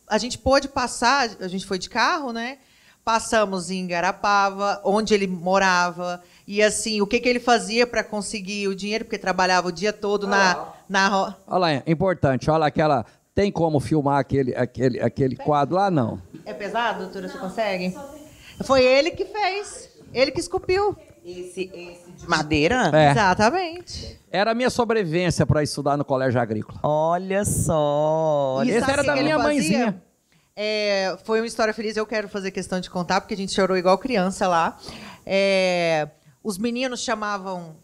Speaker 3: a gente pôde passar, a gente foi de carro, né? Passamos em Garapava, onde ele morava. E assim, o que ele fazia para conseguir o dinheiro, porque trabalhava o dia todo na
Speaker 2: Olha lá, é importante, olha aquela. Tem como filmar aquele quadro lá? Não.
Speaker 3: É pesado, doutora? Você consegue? Foi ele que fez. Ele que esculpiu.
Speaker 1: Esse de madeira?
Speaker 2: É.
Speaker 3: Exatamente.
Speaker 2: Era a minha sobrevivência para estudar no colégio agrícola.
Speaker 1: Olha só.
Speaker 3: E
Speaker 2: Esse
Speaker 3: sabe
Speaker 2: era
Speaker 3: o
Speaker 2: da
Speaker 3: que
Speaker 2: minha
Speaker 3: ele fazia?
Speaker 2: mãezinha.
Speaker 3: Foi uma história feliz, eu quero fazer questão de contar, porque a gente chorou igual criança lá. Os meninos chamavam...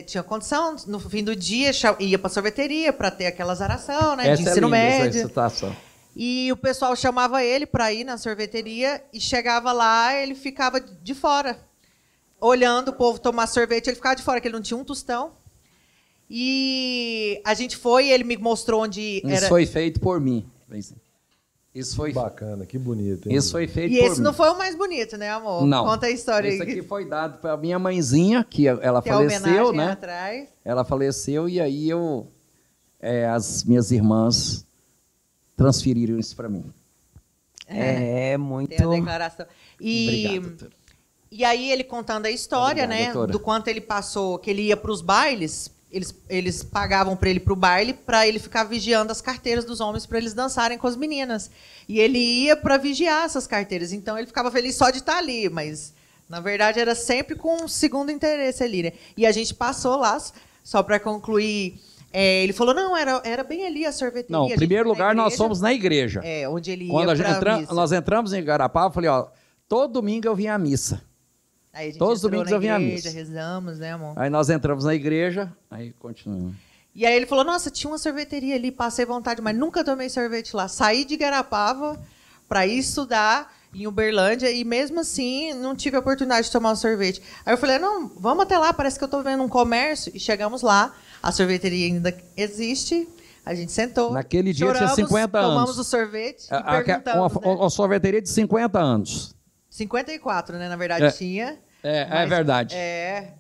Speaker 3: tinha condição, no fim do dia, ia para a sorveteria para ter aquela azaração, né, de ensino médio.
Speaker 2: Essa situação.
Speaker 3: E o pessoal chamava ele para ir na sorveteria e chegava lá, ele ficava de fora, olhando o povo tomar sorvete. Ele ficava de fora, que ele não tinha um tostão. E a gente foi, ele me mostrou onde era...
Speaker 2: Isso foi feito por mim. Isso foi
Speaker 4: bacana, que bonito. Hein?
Speaker 2: Isso foi feito
Speaker 3: E
Speaker 2: por
Speaker 3: esse
Speaker 2: mim.
Speaker 3: não foi o mais bonito, né, amor?
Speaker 2: Não.
Speaker 3: Conta a história
Speaker 2: Esse
Speaker 3: aí.
Speaker 2: aqui foi dado para minha mãezinha, que ela
Speaker 3: Tem a
Speaker 2: faleceu,
Speaker 3: homenagem
Speaker 2: né?
Speaker 3: atrás.
Speaker 2: Ela faleceu e aí as minhas irmãs transferiram isso para mim.
Speaker 1: Muito.
Speaker 3: Tem a declaração.
Speaker 2: Obrigado, doutora.
Speaker 3: E aí ele contando a história,
Speaker 2: Obrigado,
Speaker 3: né,
Speaker 2: doutora.
Speaker 3: do quanto ele passou, que ele ia para os bailes, eles pagavam para ele ir para o baile, para ele ficar vigiando as carteiras dos homens para eles dançarem com as meninas. E ele ia para vigiar essas carteiras. Então ele ficava feliz só de estar ali, mas na verdade era sempre com um segundo interesse ali, né? E a gente passou lá, só para concluir. Ele falou, não, era bem ali a sorveteria.
Speaker 2: Não, em primeiro lugar, nós somos na igreja.
Speaker 3: Onde ele
Speaker 2: Quando
Speaker 3: ia pra missa.
Speaker 2: nós entramos em Garapava, eu falei, ó, todo domingo eu vinha à missa.
Speaker 3: Aí a gente
Speaker 2: todos os
Speaker 3: entrou
Speaker 2: domingos
Speaker 3: na
Speaker 2: eu vinha à
Speaker 3: igreja,
Speaker 2: missa.
Speaker 3: rezamos, né, amor?
Speaker 2: Aí nós entramos na igreja, aí continuamos.
Speaker 3: E aí ele falou, nossa, tinha uma sorveteria ali, passei vontade, mas nunca tomei sorvete lá. Saí de Garapava para ir estudar em Uberlândia e mesmo assim não tive a oportunidade de tomar um sorvete. Aí eu falei, não, vamos até lá, parece que eu estou vendo um comércio. E chegamos lá, a sorveteria ainda existe, a gente sentou.
Speaker 2: Naquele dia
Speaker 3: choramos,
Speaker 2: tinha 50 anos.
Speaker 3: Tomamos o sorvete e perguntamos, né?
Speaker 2: Uma sorveteria de 50 anos.
Speaker 3: 54, né, na verdade, tinha.
Speaker 2: É verdade.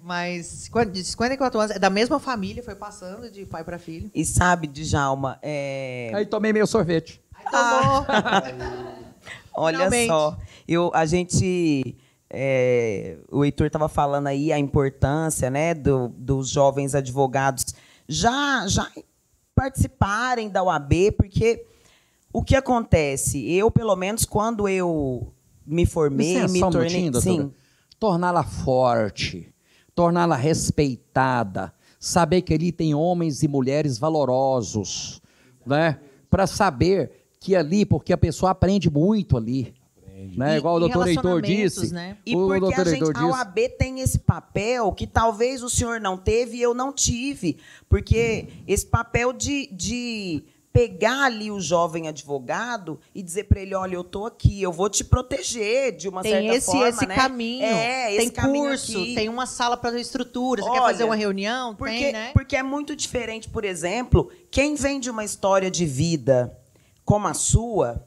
Speaker 3: Mas de 54 anos, é da mesma família, foi passando de pai para filho.
Speaker 1: E sabe, Djalma,
Speaker 2: Aí tomei meu sorvete.
Speaker 3: Tomou.
Speaker 1: olha
Speaker 3: Finalmente.
Speaker 1: só, o Heitor estava falando aí a importância, né, dos jovens advogados já participarem da OAB, porque o que acontece? Eu, pelo menos, quando eu me formei, me tornei... Sim.
Speaker 2: Torná-la forte, torná-la respeitada, saber que ali tem homens e mulheres valorosos, né? Para saber que ali, porque a pessoa aprende muito ali. Né? Igual o doutor Heitor disse.
Speaker 3: Né?
Speaker 1: E porque a OAB tem esse papel que talvez o senhor não teve e eu não tive. Porque esse papel de pegar ali o jovem advogado e dizer para ele, olha, eu estou aqui, eu vou te proteger de uma certa forma.
Speaker 3: Tem esse caminho, tem curso,
Speaker 1: aqui.
Speaker 3: Tem uma sala para estrutura, você
Speaker 1: olha,
Speaker 3: quer fazer uma reunião?
Speaker 1: Porque,
Speaker 3: né?
Speaker 1: Porque é muito diferente, por exemplo, quem vem de uma história de vida como a sua,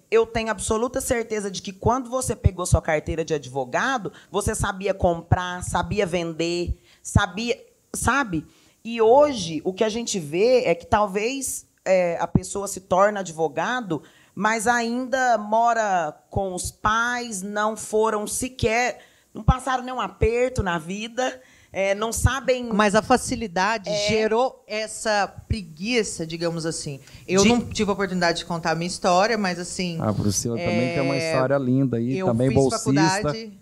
Speaker 1: eu tenho absoluta certeza de que quando você pegou sua carteira de advogado, você sabia comprar, sabia vender, sabe? E hoje, o que a gente vê é que talvez a pessoa se torne advogado mas ainda mora com os pais, não foram sequer, não passaram nenhum aperto na vida, não sabem...
Speaker 3: Mas a facilidade gerou essa preguiça, digamos assim. Eu não tive a oportunidade de contar a minha história, mas assim...
Speaker 2: A Priscila também tem uma história linda aí,
Speaker 3: eu
Speaker 2: também
Speaker 3: fiz
Speaker 2: bolsista.
Speaker 3: Faculdade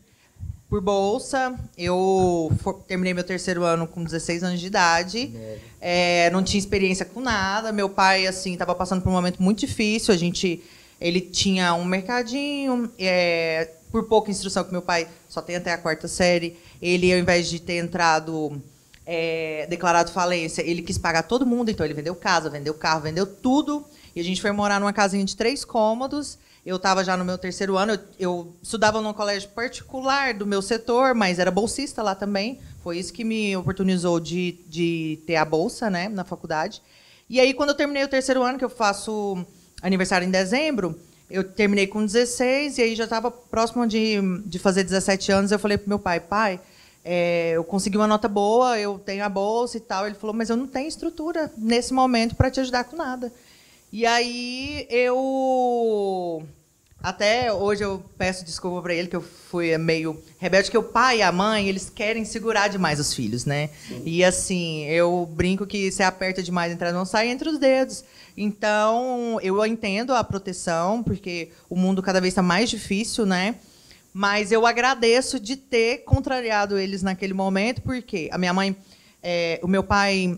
Speaker 3: por bolsa. Eu terminei meu 3º ano com 16 anos de idade. Não tinha experiência com nada. Meu pai assim estava passando por um momento muito difícil. Ele tinha um mercadinho, por pouca instrução, que meu pai só tem até a 4ª série. Ele, ao invés de ter entrado, declarado falência, ele quis pagar todo mundo. Então, ele vendeu casa, vendeu carro, vendeu tudo. E a gente foi morar numa casinha de 3 cômodos. Eu estava já no meu 3º ano. Eu estudava num colégio particular do meu setor, mas era bolsista lá também. Foi isso que me oportunizou de ter a bolsa, né, na faculdade. E aí, quando eu terminei o 3º ano, que eu faço aniversário em dezembro, eu terminei com 16 e aí já estava próximo de fazer 17 anos. Eu falei para meu pai, eu consegui uma nota boa, eu tenho a bolsa e tal. Ele falou, mas eu não tenho estrutura nesse momento para te ajudar com nada. E aí até hoje eu peço desculpa para ele, que eu fui meio rebelde, que o pai e a mãe, eles querem segurar demais os filhos, né? Sim. E assim, eu brinco que se aperta demais entre as mãos, sai entre os dedos. Então, eu entendo a proteção, porque o mundo cada vez está mais difícil, né? Mas eu agradeço de ter contrariado eles naquele momento, porque a minha mãe, o meu pai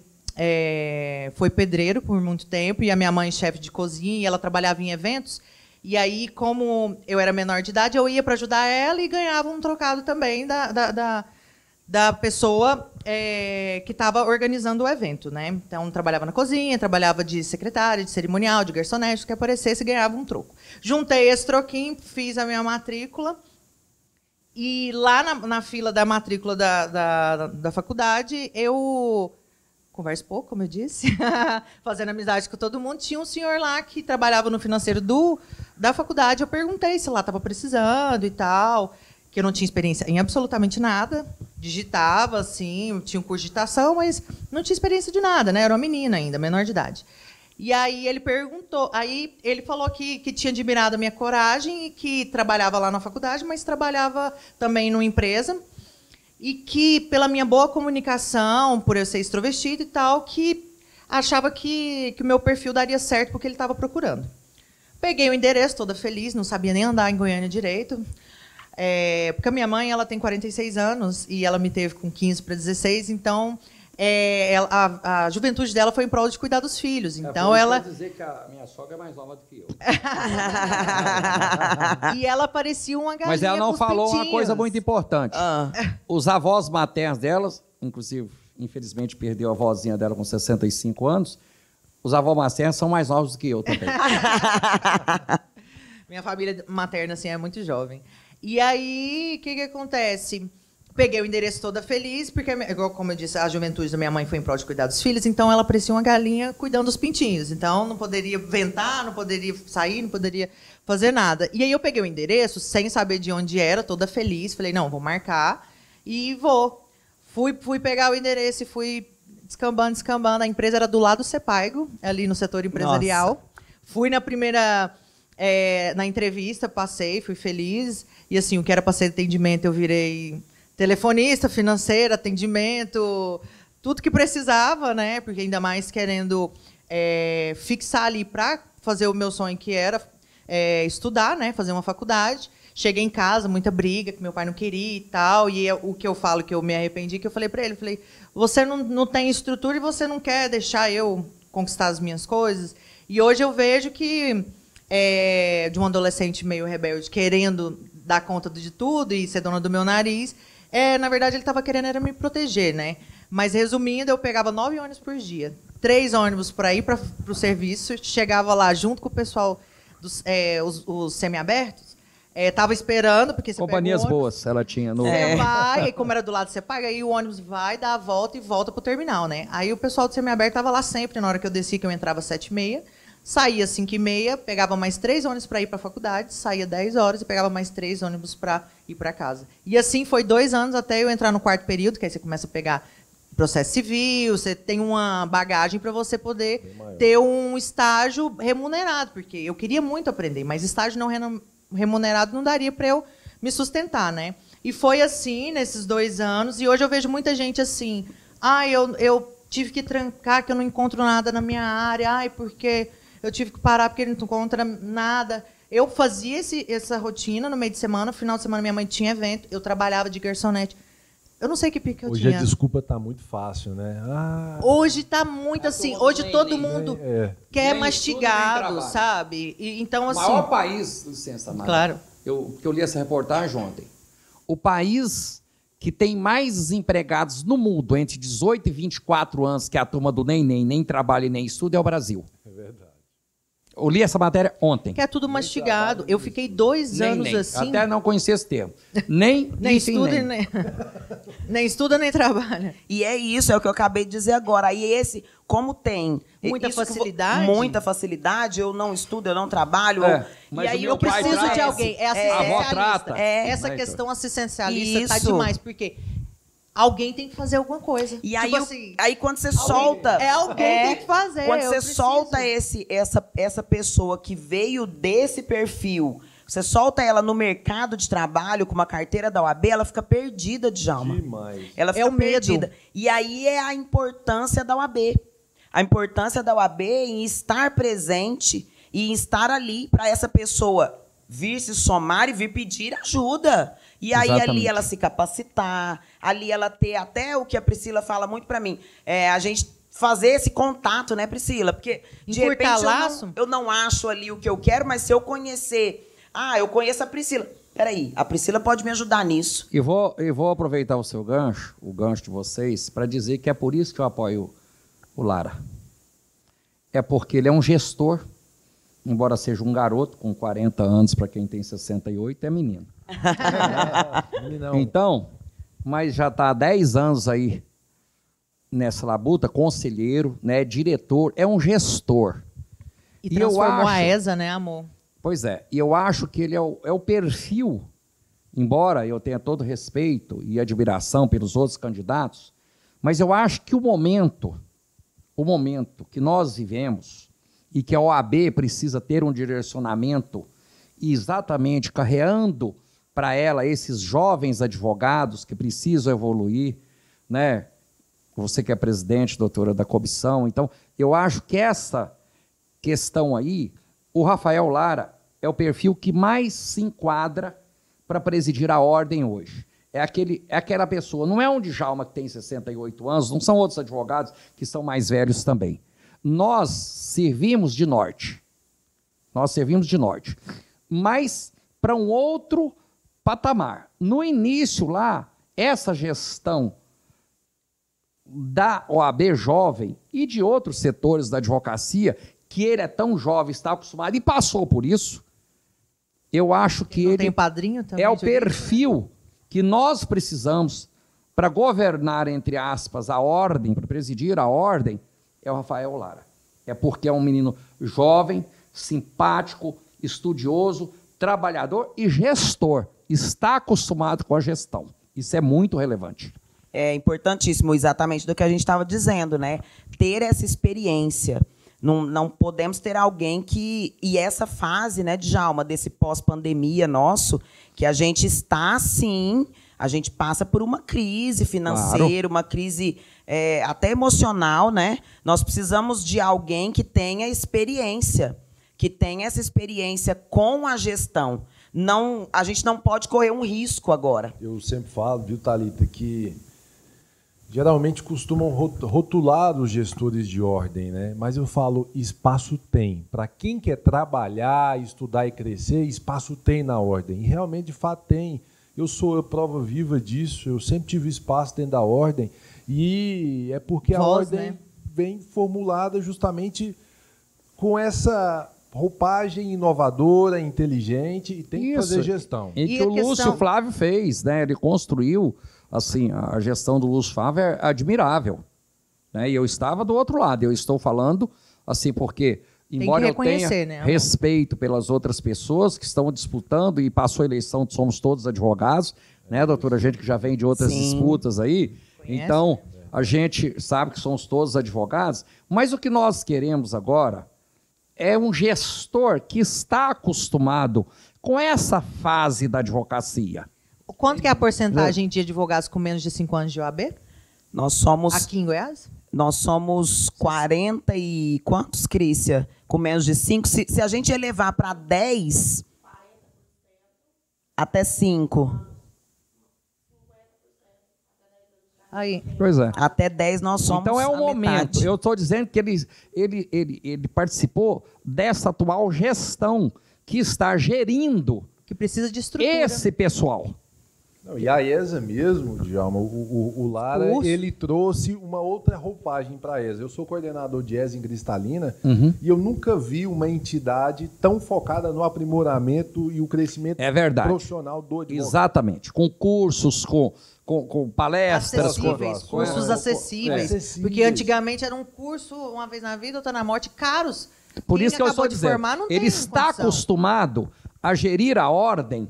Speaker 3: foi pedreiro por muito tempo, e a minha mãe chefe de cozinha, e ela trabalhava em eventos. E aí, como eu era menor de idade, eu ia para ajudar ela e ganhava um trocado também da pessoa que estava organizando o evento, né? Então, trabalhava na cozinha, trabalhava de secretária, de cerimonial, de garçonete, que aparecesse, ganhava um troco. Juntei esse troquinho, fiz a minha matrícula, e lá na fila da matrícula da faculdade, eu converso pouco, como eu disse, fazendo amizade com todo mundo. Tinha um senhor lá que trabalhava no financeiro da faculdade. Eu perguntei se lá estava precisando e tal, que eu não tinha experiência em absolutamente nada. Digitava, assim, tinha um curso de digitação, mas não tinha experiência de nada, né? Era uma menina ainda, menor de idade. E aí ele perguntou, aí ele falou que tinha admirado a minha coragem e que trabalhava lá na faculdade, mas trabalhava também numa empresa, e que, pela minha boa comunicação, por eu ser extrovertida e tal, que achava que o meu perfil daria certo porque ele estava procurando. Peguei o endereço, toda feliz, não sabia nem andar em Goiânia direito, porque a minha mãe ela tem 46 anos e ela me teve com 15 para 16, então a juventude dela foi em prol de cuidar dos filhos. Então ela
Speaker 2: dizer que a minha sogra é mais nova do que eu.
Speaker 3: E ela parecia uma galinha.
Speaker 2: Mas ela não falou
Speaker 3: pintinhos.
Speaker 2: uma coisa muito importante. Os avós maternos delas, inclusive, infelizmente, perdeu a avózinha dela com 65 anos. Os avós maternos são mais novos do que eu também.
Speaker 3: Minha família materna assim, é muito jovem. E aí, o que acontece? Peguei o endereço toda feliz, porque, como eu disse, a juventude da minha mãe foi em prol de cuidar dos filhos, então ela parecia uma galinha cuidando dos pintinhos. Então, não poderia ventar, não poderia sair, não poderia fazer nada. E aí eu peguei o endereço, sem saber de onde era, toda feliz. Falei, não, vou marcar e vou. Fui pegar o endereço e fui descambando. A empresa era do lado do Cepaigo, ali no setor empresarial. Nossa. Fui na primeira... na entrevista, passei, fui feliz. E assim, o que era para ser atendimento, eu virei... telefonista, financeira, atendimento, tudo que precisava, né? Porque ainda mais querendo fixar ali para fazer o meu sonho, que era estudar, né? Fazer uma faculdade. Cheguei em casa, muita briga, que meu pai não queria e tal. E o que eu falo, que eu me arrependi, que eu falei para ele, você não tem estrutura e você não quer deixar eu conquistar as minhas coisas. E hoje eu vejo que de um adolescente meio rebelde, querendo dar conta de tudo e ser dona do meu nariz, na verdade, ele estava querendo era me proteger, né? Mas, resumindo, eu pegava 9 ônibus por dia. 3 ônibus para ir para o serviço, chegava lá junto com o pessoal, os semiabertos, estava esperando, porque você
Speaker 2: companhias boas ela tinha.
Speaker 3: Você vai, e como era do lado, você paga, aí o ônibus vai, dá a volta e volta para o terminal, né? Aí o pessoal do semiaberto estava lá sempre, na hora que eu descia, que eu entrava às 7h30, saía às 5h30, pegava mais 3 ônibus para ir para a faculdade, saía 10 horas e pegava mais 3 ônibus para ir para casa. E assim foi 2 anos até eu entrar no 4º período, que aí você começa a pegar processo civil, você tem uma bagagem para você poder ter um estágio remunerado, porque eu queria muito aprender, mas estágio não remunerado não daria para eu me sustentar, né? E foi assim nesses 2 anos, e hoje eu vejo muita gente assim, eu tive que trancar, que eu não encontro nada na minha área, porque eu tive que parar porque ele não encontra nada. Eu fazia essa rotina no meio de semana, no final de semana minha mãe tinha evento, eu trabalhava de garçonete. Eu não sei que pique eu tinha.
Speaker 4: Hoje a desculpa tá muito fácil, né?
Speaker 3: Hoje tá muito assim. Hoje todo mundo quer mastigado, sabe? Então, assim.
Speaker 2: O maior país, licença, Mara.
Speaker 3: Claro.
Speaker 2: Eu li essa reportagem ontem. O país que tem mais desempregados no mundo entre 18 e 24 anos, que é a turma do nem trabalha e nem estuda, é o Brasil. É verdade. Eu li essa matéria ontem.
Speaker 3: Que é tudo mastigado. Eu fiquei 2 anos assim.
Speaker 2: Até não conhecia esse termo. Nem
Speaker 3: estuda, nem estuda, nem trabalha.
Speaker 1: E é isso, é o que eu acabei de dizer agora. Aí como tem
Speaker 3: muita
Speaker 1: facilidade, eu não estudo, eu não trabalho.
Speaker 3: E aí eu preciso de alguém. É assistencialista.
Speaker 2: A avó trata.
Speaker 3: Essa questão assistencialista está demais, porque alguém tem que fazer alguma coisa.
Speaker 1: E aí, aí quando você solta...
Speaker 3: Alguém tem que fazer.
Speaker 1: Quando você solta essa pessoa que veio desse perfil, você solta ela no mercado de trabalho com uma carteira da OAB, ela fica perdida, Djalma.
Speaker 4: Demais.
Speaker 1: Ela fica perdida. E aí é a importância da OAB. A importância da OAB em estar presente e em estar ali para essa pessoa vir se somar e vir pedir ajuda. E aí ali ela se capacitar, ali ela ter até o que a Priscila fala muito para mim, a gente fazer esse contato, né, Priscila? Porque de repente eu não acho ali o que eu quero, mas se eu conhecer, eu conheço a Priscila. Peraí, a Priscila pode me ajudar nisso.
Speaker 2: Eu vou aproveitar o seu gancho, o gancho de vocês, para dizer que é por isso que eu apoio o Lara. É porque ele é um gestor, embora seja um garoto com 40 anos, para quem tem 68, é menino. Então, mas já está há 10 anos aí nessa labuta, conselheiro, né, diretor, é um gestor.
Speaker 3: E transformou a ESA, né, amor?
Speaker 2: Pois é, e eu acho que ele é o perfil, embora eu tenha todo respeito e admiração pelos outros candidatos, mas eu acho que o momento que nós vivemos e que a OAB precisa ter um direcionamento exatamente carreando para ela esses jovens advogados que precisam evoluir, né? Você que é presidente, doutora, da comissão. Então, eu acho que essa questão aí, o Rafael Lara é o perfil que mais se enquadra para presidir a ordem hoje. É aquela pessoa, não é um Djalma que tem 68 anos, não são outros advogados que são mais velhos também. Nós servimos de norte. Mas para um outro patamar. No início lá, essa gestão da OAB jovem e de outros setores da advocacia, que ele é tão jovem, está acostumado e passou por isso, eu acho que ele
Speaker 3: tem padrinho também,
Speaker 2: é o perfil que nós precisamos para governar, entre aspas, a ordem, para presidir a ordem, é o Rafael Lara. É porque é um menino jovem, simpático, estudioso, trabalhador e gestor. Está acostumado com a gestão. Isso é muito relevante.
Speaker 1: É importantíssimo, exatamente do que a gente estava dizendo, né? Ter essa experiência. Não podemos ter alguém que... E essa fase, né, Djalma, desse pós-pandemia nosso, que a gente está, sim, a gente passa por uma crise financeira, uma crise até emocional, né? Nós precisamos de alguém que tenha experiência, que tenha essa experiência com a gestão. A gente não pode correr um risco agora.
Speaker 4: Eu sempre falo, viu, Thalita, que geralmente costumam rotular os gestores de ordem, né? Mas eu falo, espaço tem. Para quem quer trabalhar, estudar e crescer, espaço tem na ordem. E realmente, de fato, tem. Eu sou prova viva disso, eu sempre tive espaço dentro da ordem. E é porque a ordem vem formulada justamente com essa roupagem inovadora, inteligente, e tem que fazer gestão.
Speaker 2: E que o Lúcio Flávio fez, né? Ele construiu, assim, a gestão do Lúcio Flávio é admirável, né? E eu estava do outro lado, eu estou falando assim porque, embora eu tenha respeito pelas outras pessoas que estão disputando e passou a eleição, somos todos advogados, né, doutora? Gente que já vem de outras disputas aí. Conhece? Então, A gente sabe que somos todos advogados, mas o que nós queremos agora é um gestor que está acostumado com essa fase da advocacia.
Speaker 3: Quanto que é a porcentagem de advogados com menos de 5 anos de OAB?
Speaker 1: Nós somos...
Speaker 3: Aqui em Goiás?
Speaker 1: Nós somos 40 e quantos, Crícia? Com menos de 5. Se a gente elevar para 10, até 5.
Speaker 3: Aí.
Speaker 2: Pois é.
Speaker 1: Até 10 nós somos.
Speaker 2: Então é o
Speaker 1: a
Speaker 2: momento.
Speaker 1: metade.
Speaker 2: Eu estou dizendo que ele participou dessa atual gestão que está gerindo
Speaker 3: Que precisa de estrutura.
Speaker 2: esse pessoal.
Speaker 4: Não, e a ESA mesmo, Djalma, o Lara,
Speaker 3: Curso.
Speaker 4: ele trouxe uma outra roupagem para a ESA. Eu sou coordenador de ESA em Cristalina e eu nunca vi uma entidade tão focada no aprimoramento e o crescimento profissional do advogado.
Speaker 2: Exatamente. Com cursos, com palestras.
Speaker 3: Acessíveis, cursos acessíveis. Porque antigamente era um curso, uma vez na vida, outra na morte, caros.
Speaker 2: Por
Speaker 3: Quem
Speaker 2: isso que eu
Speaker 3: acabou
Speaker 2: estou
Speaker 3: de
Speaker 2: dizendo,
Speaker 3: formar não
Speaker 2: ele
Speaker 3: tem
Speaker 2: está
Speaker 3: condição.
Speaker 2: acostumado a gerir a ordem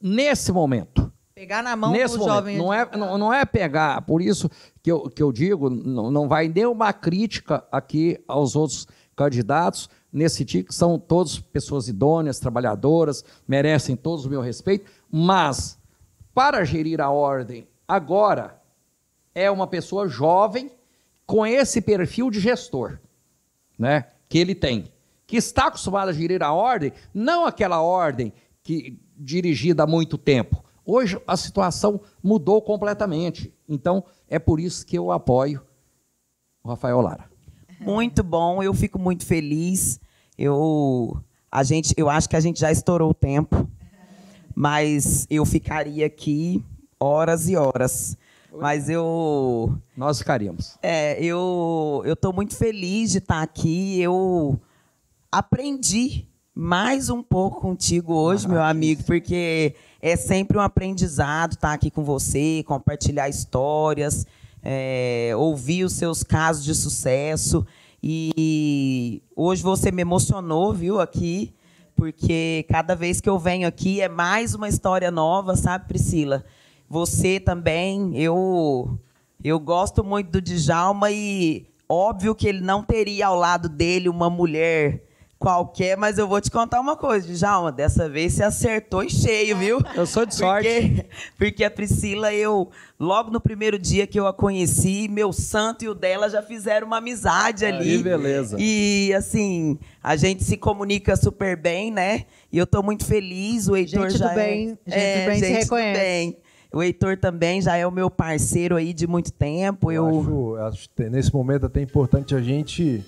Speaker 2: nesse momento.
Speaker 3: Pegar na mão
Speaker 2: Nesse
Speaker 3: do
Speaker 2: momento.
Speaker 3: jovem.
Speaker 2: Não é pegar, por isso que eu digo, não vai nenhuma crítica aqui aos outros candidatos nesse tipo, que são todos pessoas idôneas, trabalhadoras, merecem todos o meu respeito, mas para gerir a ordem agora é uma pessoa jovem com esse perfil de gestor, né, que ele tem, que está acostumado a gerir a ordem, não aquela ordem que dirigida há muito tempo. Hoje a situação mudou completamente. Então, é por isso que eu apoio o Rafael Lara.
Speaker 1: Muito bom, eu fico muito feliz. Eu acho que a gente já estourou o tempo, mas eu ficaria aqui horas e horas. Mas
Speaker 2: nós ficaríamos.
Speaker 1: Eu estou muito feliz de estar aqui. Eu aprendi mais um pouco contigo hoje, meu amigo, porque é sempre um aprendizado estar aqui com você, compartilhar histórias, ouvir os seus casos de sucesso. E hoje você me emocionou, viu, aqui, porque cada vez que eu venho aqui é mais uma história nova, sabe, Priscila? Você também, eu gosto muito do Djalma e óbvio que ele não teria ao lado dele uma mulher qualquer, mas eu vou te contar uma coisa, Djalma, dessa vez você acertou em cheio, viu?
Speaker 2: Eu sou de sorte.
Speaker 1: Porque a Priscila, logo no primeiro dia que eu a conheci, meu santo e o dela já fizeram uma amizade ali.
Speaker 2: Que beleza.
Speaker 1: E, assim, a gente se comunica super bem, né? E eu tô muito feliz, o Heitor
Speaker 3: Gente
Speaker 1: já
Speaker 3: do bem, gente do bem se
Speaker 1: gente do
Speaker 3: reconhece.
Speaker 1: bem. O Heitor também já é o meu parceiro aí de muito tempo.
Speaker 4: Eu acho nesse momento até importante a gente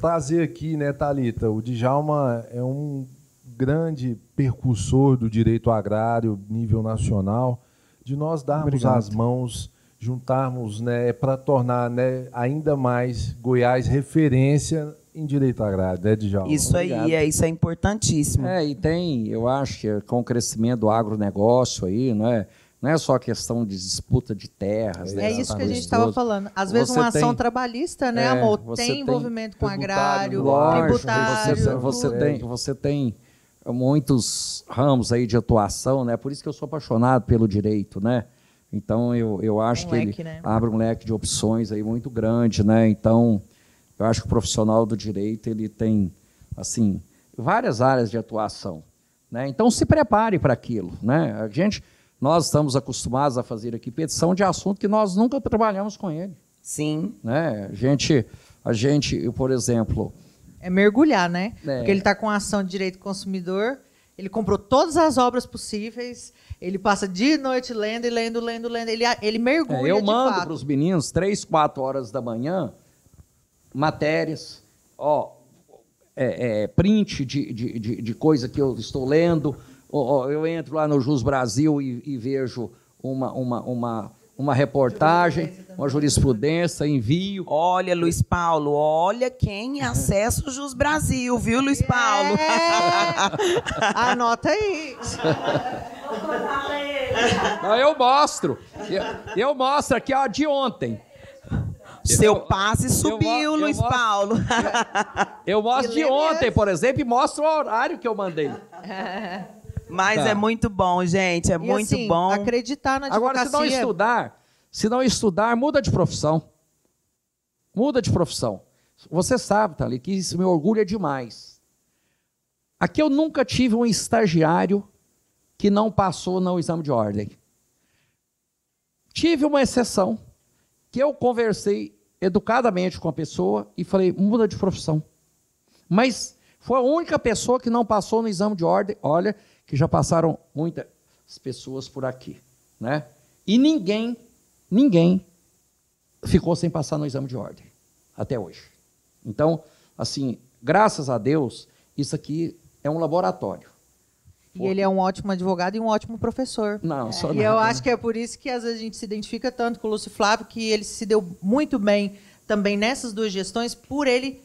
Speaker 4: trazer aqui, né, Thalita? O Djalma é um grande percursor do direito agrário nível nacional, de nós darmos as mãos, juntarmos, né, para tornar, né, ainda mais Goiás referência em direito agrário, né, Djalma?
Speaker 1: Isso aí, isso é importantíssimo.
Speaker 2: E tem, eu acho que com o crescimento do agronegócio aí, não é só questão de disputa de terras.
Speaker 3: É isso que a gente estava falando. Às vezes uma ação trabalhista, né, amor, tem envolvimento com agrário, tributário.
Speaker 2: Você tem muitos ramos aí de atuação, né? Por isso que eu sou apaixonado pelo direito, né? Então eu acho que ele abre um leque de opções aí muito grande, né? Então eu acho que o profissional do direito ele tem assim várias áreas de atuação, né? Então se prepare para aquilo, né? Nós estamos acostumados a fazer aqui petição de assunto que nós nunca trabalhamos com ele.
Speaker 1: Sim.
Speaker 2: Né? A gente, por exemplo...
Speaker 3: É mergulhar, né? Porque ele está com a ação de direito do consumidor, ele comprou todas as obras possíveis, ele passa dia e noite lendo, ele mergulha
Speaker 2: eu
Speaker 3: de
Speaker 2: mando
Speaker 3: fato.
Speaker 2: para os meninos, 3, 4 horas da manhã, matérias, print de coisa que eu estou lendo. Eu entro lá no Jus Brasil e vejo uma reportagem, uma jurisprudência, envio.
Speaker 1: Olha, Luiz Paulo, olha quem acessa o Jus Brasil, viu, Luiz Paulo?
Speaker 3: Anota aí.
Speaker 2: Eu mostro aqui, ó, de ontem.
Speaker 1: Seu passe subiu, Luiz Paulo.
Speaker 2: Eu mostro de ontem, por exemplo, e mostro o horário que eu mandei.
Speaker 1: Mas é muito bom, gente, muito
Speaker 3: assim,
Speaker 1: bom.
Speaker 3: Acreditar na advocacia.
Speaker 2: Agora, se não estudar, Se não estudar, muda de profissão. Muda de profissão. Você sabe, Thalita, que isso me orgulha demais. Aqui eu nunca tive um estagiário que não passou no exame de ordem. Tive uma exceção, que eu conversei educadamente com a pessoa e falei, muda de profissão. Mas foi a única pessoa que não passou no exame de ordem. Olha, que já passaram muitas pessoas por aqui, né? E ninguém ficou sem passar no exame de ordem, até hoje. Então, assim, graças a Deus, isso aqui é um laboratório.
Speaker 3: E ele é um ótimo advogado e um ótimo professor.
Speaker 2: Não, só
Speaker 3: E eu acho que é por isso que às vezes a gente se identifica tanto com o Lúcio Flávio, que ele se deu muito bem também nessas duas gestões, por ele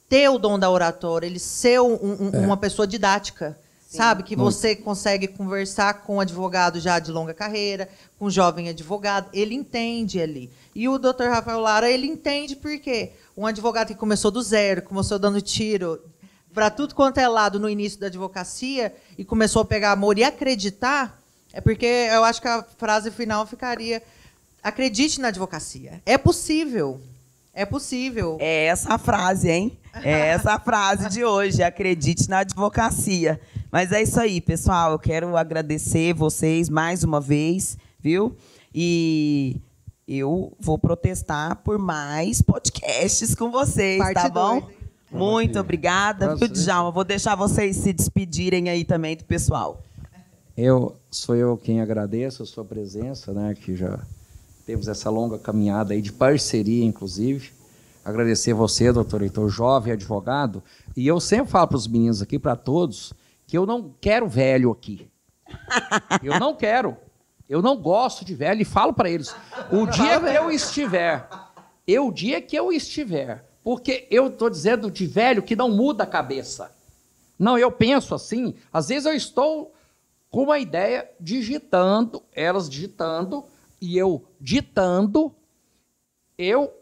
Speaker 3: ter o dom da oratória, ele ser uma pessoa didática. Sim. Sabe? Que você consegue conversar com um advogado já de longa carreira, com um jovem advogado, ele entende ali. E o Dr. Rafael Lara, ele entende por quê. Um advogado que começou do zero, começou dando tiro para tudo quanto é lado no início da advocacia e começou a pegar amor e acreditar, é porque eu acho que a frase final ficaria: acredite na advocacia. É possível. É possível.
Speaker 1: É essa a frase, hein? É essa a frase de hoje. Acredite na advocacia. Mas é isso aí, pessoal. Eu quero agradecer vocês mais uma vez, viu? E eu vou protestar por mais podcasts com vocês,
Speaker 3: Parte
Speaker 1: tá bom?
Speaker 3: 2.
Speaker 1: Muito obrigada, viu, Djalma? Vou deixar vocês se despedirem aí também do pessoal.
Speaker 2: Sou eu quem agradeço a sua presença, né? Que já temos essa longa caminhada aí de parceria, inclusive. Agradecer você, doutor Heitor, jovem advogado. E eu sempre falo para os meninos aqui, para todos, que eu não quero velho aqui. Eu não quero. Eu não gosto de velho. E falo para eles, o dia que eu estiver, porque eu estou dizendo de velho que não muda a cabeça. Não, eu penso assim, às vezes eu estou com uma ideia digitando, elas digitando, e eu ditando, eu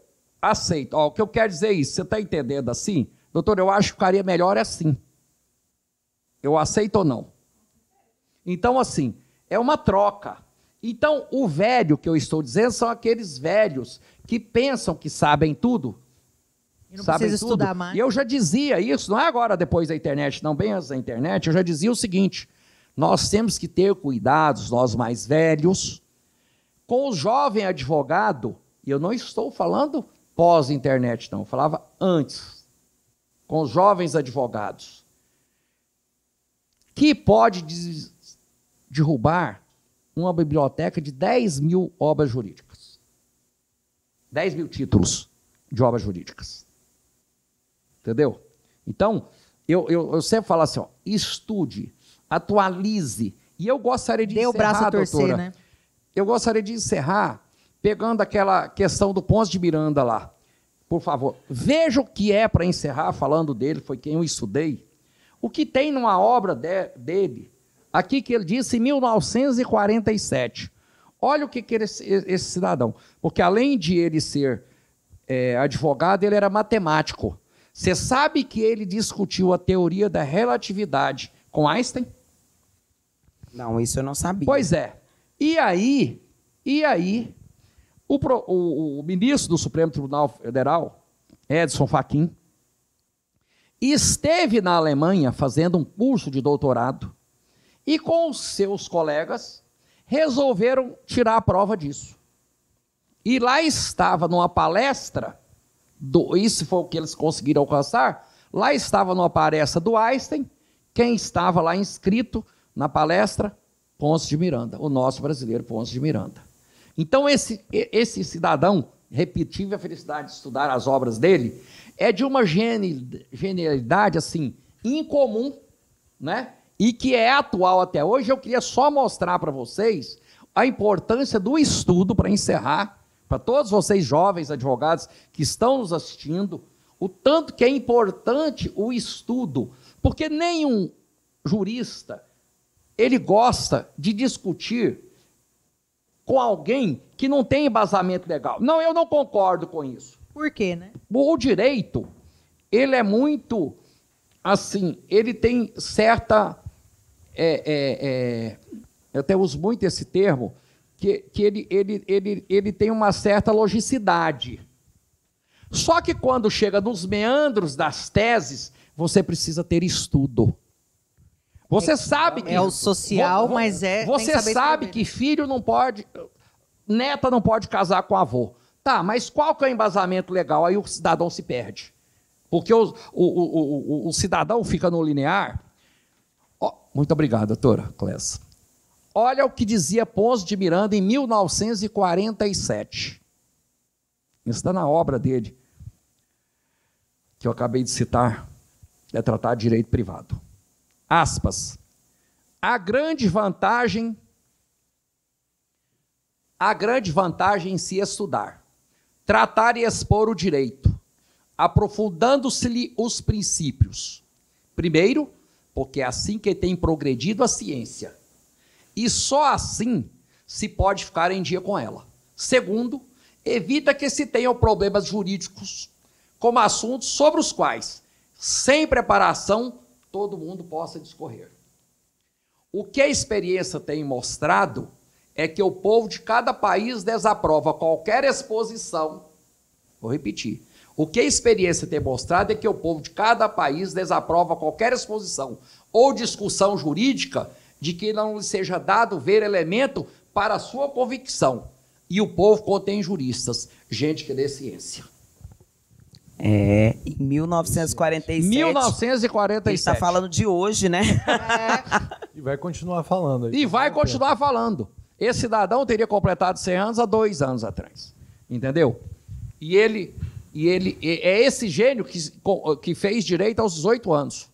Speaker 2: aceito. Ó, o que eu quero dizer é isso, você está entendendo assim? Doutor, eu acho que ficaria melhor assim. Eu aceito ou não? Então, assim, é uma troca. Então, o velho que eu estou dizendo são aqueles velhos que pensam que sabem tudo.
Speaker 3: E não precisa estudar mais.
Speaker 2: E eu já dizia isso, não é agora depois da internet, não, bem antes da internet, eu já dizia o seguinte: nós temos que ter cuidados, nós mais velhos, com o jovem advogado, e eu não estou falando pós-internet, não, eu falava antes, com os jovens advogados, que pode derrubar uma biblioteca de 10 mil obras jurídicas. 10 mil títulos de obras jurídicas. Entendeu? Então, eu sempre falo assim, ó, estude, atualize. E eu gostaria de
Speaker 3: encerrar, o braço a torcer, doutora, né?
Speaker 2: Eu gostaria de encerrar pegando aquela questão do Ponce de Miranda lá. Por favor, veja o que é, para encerrar, falando dele, foi quem eu estudei. O que tem numa obra dele, aqui que ele disse em 1947. Olha o que era esse cidadão. Porque além de ele ser advogado, ele era matemático. Você sabe que ele discutiu a teoria da relatividade com Einstein?
Speaker 1: Não, isso eu não sabia.
Speaker 2: Pois é. E aí o ministro do Supremo Tribunal Federal, Edson Fachin, esteve na Alemanha fazendo um curso de doutorado e com os seus colegas resolveram tirar a prova disso. E lá estava numa palestra, isso foi o que eles conseguiram alcançar, lá estava numa palestra do Einstein, quem estava lá inscrito na palestra? Ponce de Miranda, o nosso brasileiro Ponce de Miranda. Então esse cidadão, tive a felicidade de estudar as obras dele, é de uma genialidade assim, incomum, né? E que é atual até hoje. Eu queria só mostrar para vocês a importância do estudo, para encerrar, para todos vocês jovens advogados que estão nos assistindo, o tanto que é importante o estudo, porque nenhum jurista ele gosta de discutir com alguém que não tem embasamento legal. Não, eu não concordo com isso.
Speaker 3: Por quê, né?
Speaker 2: O direito, ele é muito, assim, ele tem certa, eu até uso muito esse termo, que ele tem uma certa logicidade. Só que quando chega nos meandros das teses, você precisa ter estudo. Você sabe que...
Speaker 3: É o social, mas é...
Speaker 2: Você sabe que filho não pode... Neta não pode casar com avô. Tá, mas qual que é o embasamento legal? Aí o cidadão se perde. Porque o cidadão fica no linear. Oh, muito obrigado, doutora Clécia. Olha o que dizia Pons de Miranda em 1947. Isso está na obra dele, que eu acabei de citar, é Tratado de Direito Privado. Aspas. A grande vantagem em se estudar, tratar e expor o direito, aprofundando-se-lhe os princípios. Primeiro, porque é assim que tem progredido a ciência. E só assim se pode ficar em dia com ela. Segundo, evita que se tenham problemas jurídicos como assuntos sobre os quais, sem preparação, todo mundo possa discorrer. O que a experiência tem mostrado é que o povo de cada país desaprova qualquer exposição. Vou repetir. O que a experiência tem mostrado é que o povo de cada país desaprova qualquer exposição ou discussão jurídica de que não lhe seja dado ver elemento para a sua convicção. E o povo contém juristas, gente que lê ciência.
Speaker 1: Em 1947.
Speaker 2: 1947.
Speaker 1: Ele está falando de hoje, né?
Speaker 4: E vai continuar falando.
Speaker 2: E vai continuar falando. Esse cidadão teria completado 100 anos há 2 anos atrás. Entendeu? E ele é esse gênio que fez direito aos 18 anos.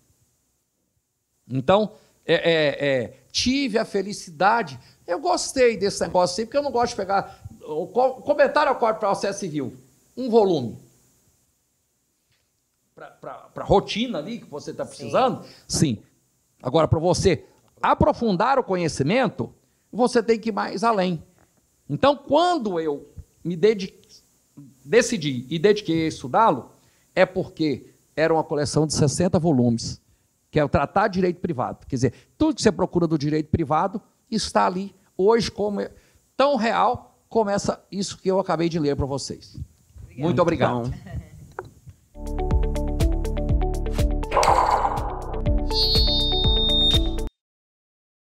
Speaker 2: Então, tive a felicidade. Eu gostei desse negócio assim, porque eu não gosto de pegar o comentário ao Código de Processo Civil, um volume. Para rotina ali que você está precisando, sim. Agora, para você aprofundar o conhecimento, você tem que ir mais além. Então, quando eu me decidi e dediquei a estudá-lo, é porque era uma coleção de 60 volumes, que é o Tratado de Direito Privado. Quer dizer, tudo que você procura do direito privado está ali, hoje, como tão real como isso que eu acabei de ler para vocês. Muito obrigado.
Speaker 1: Então,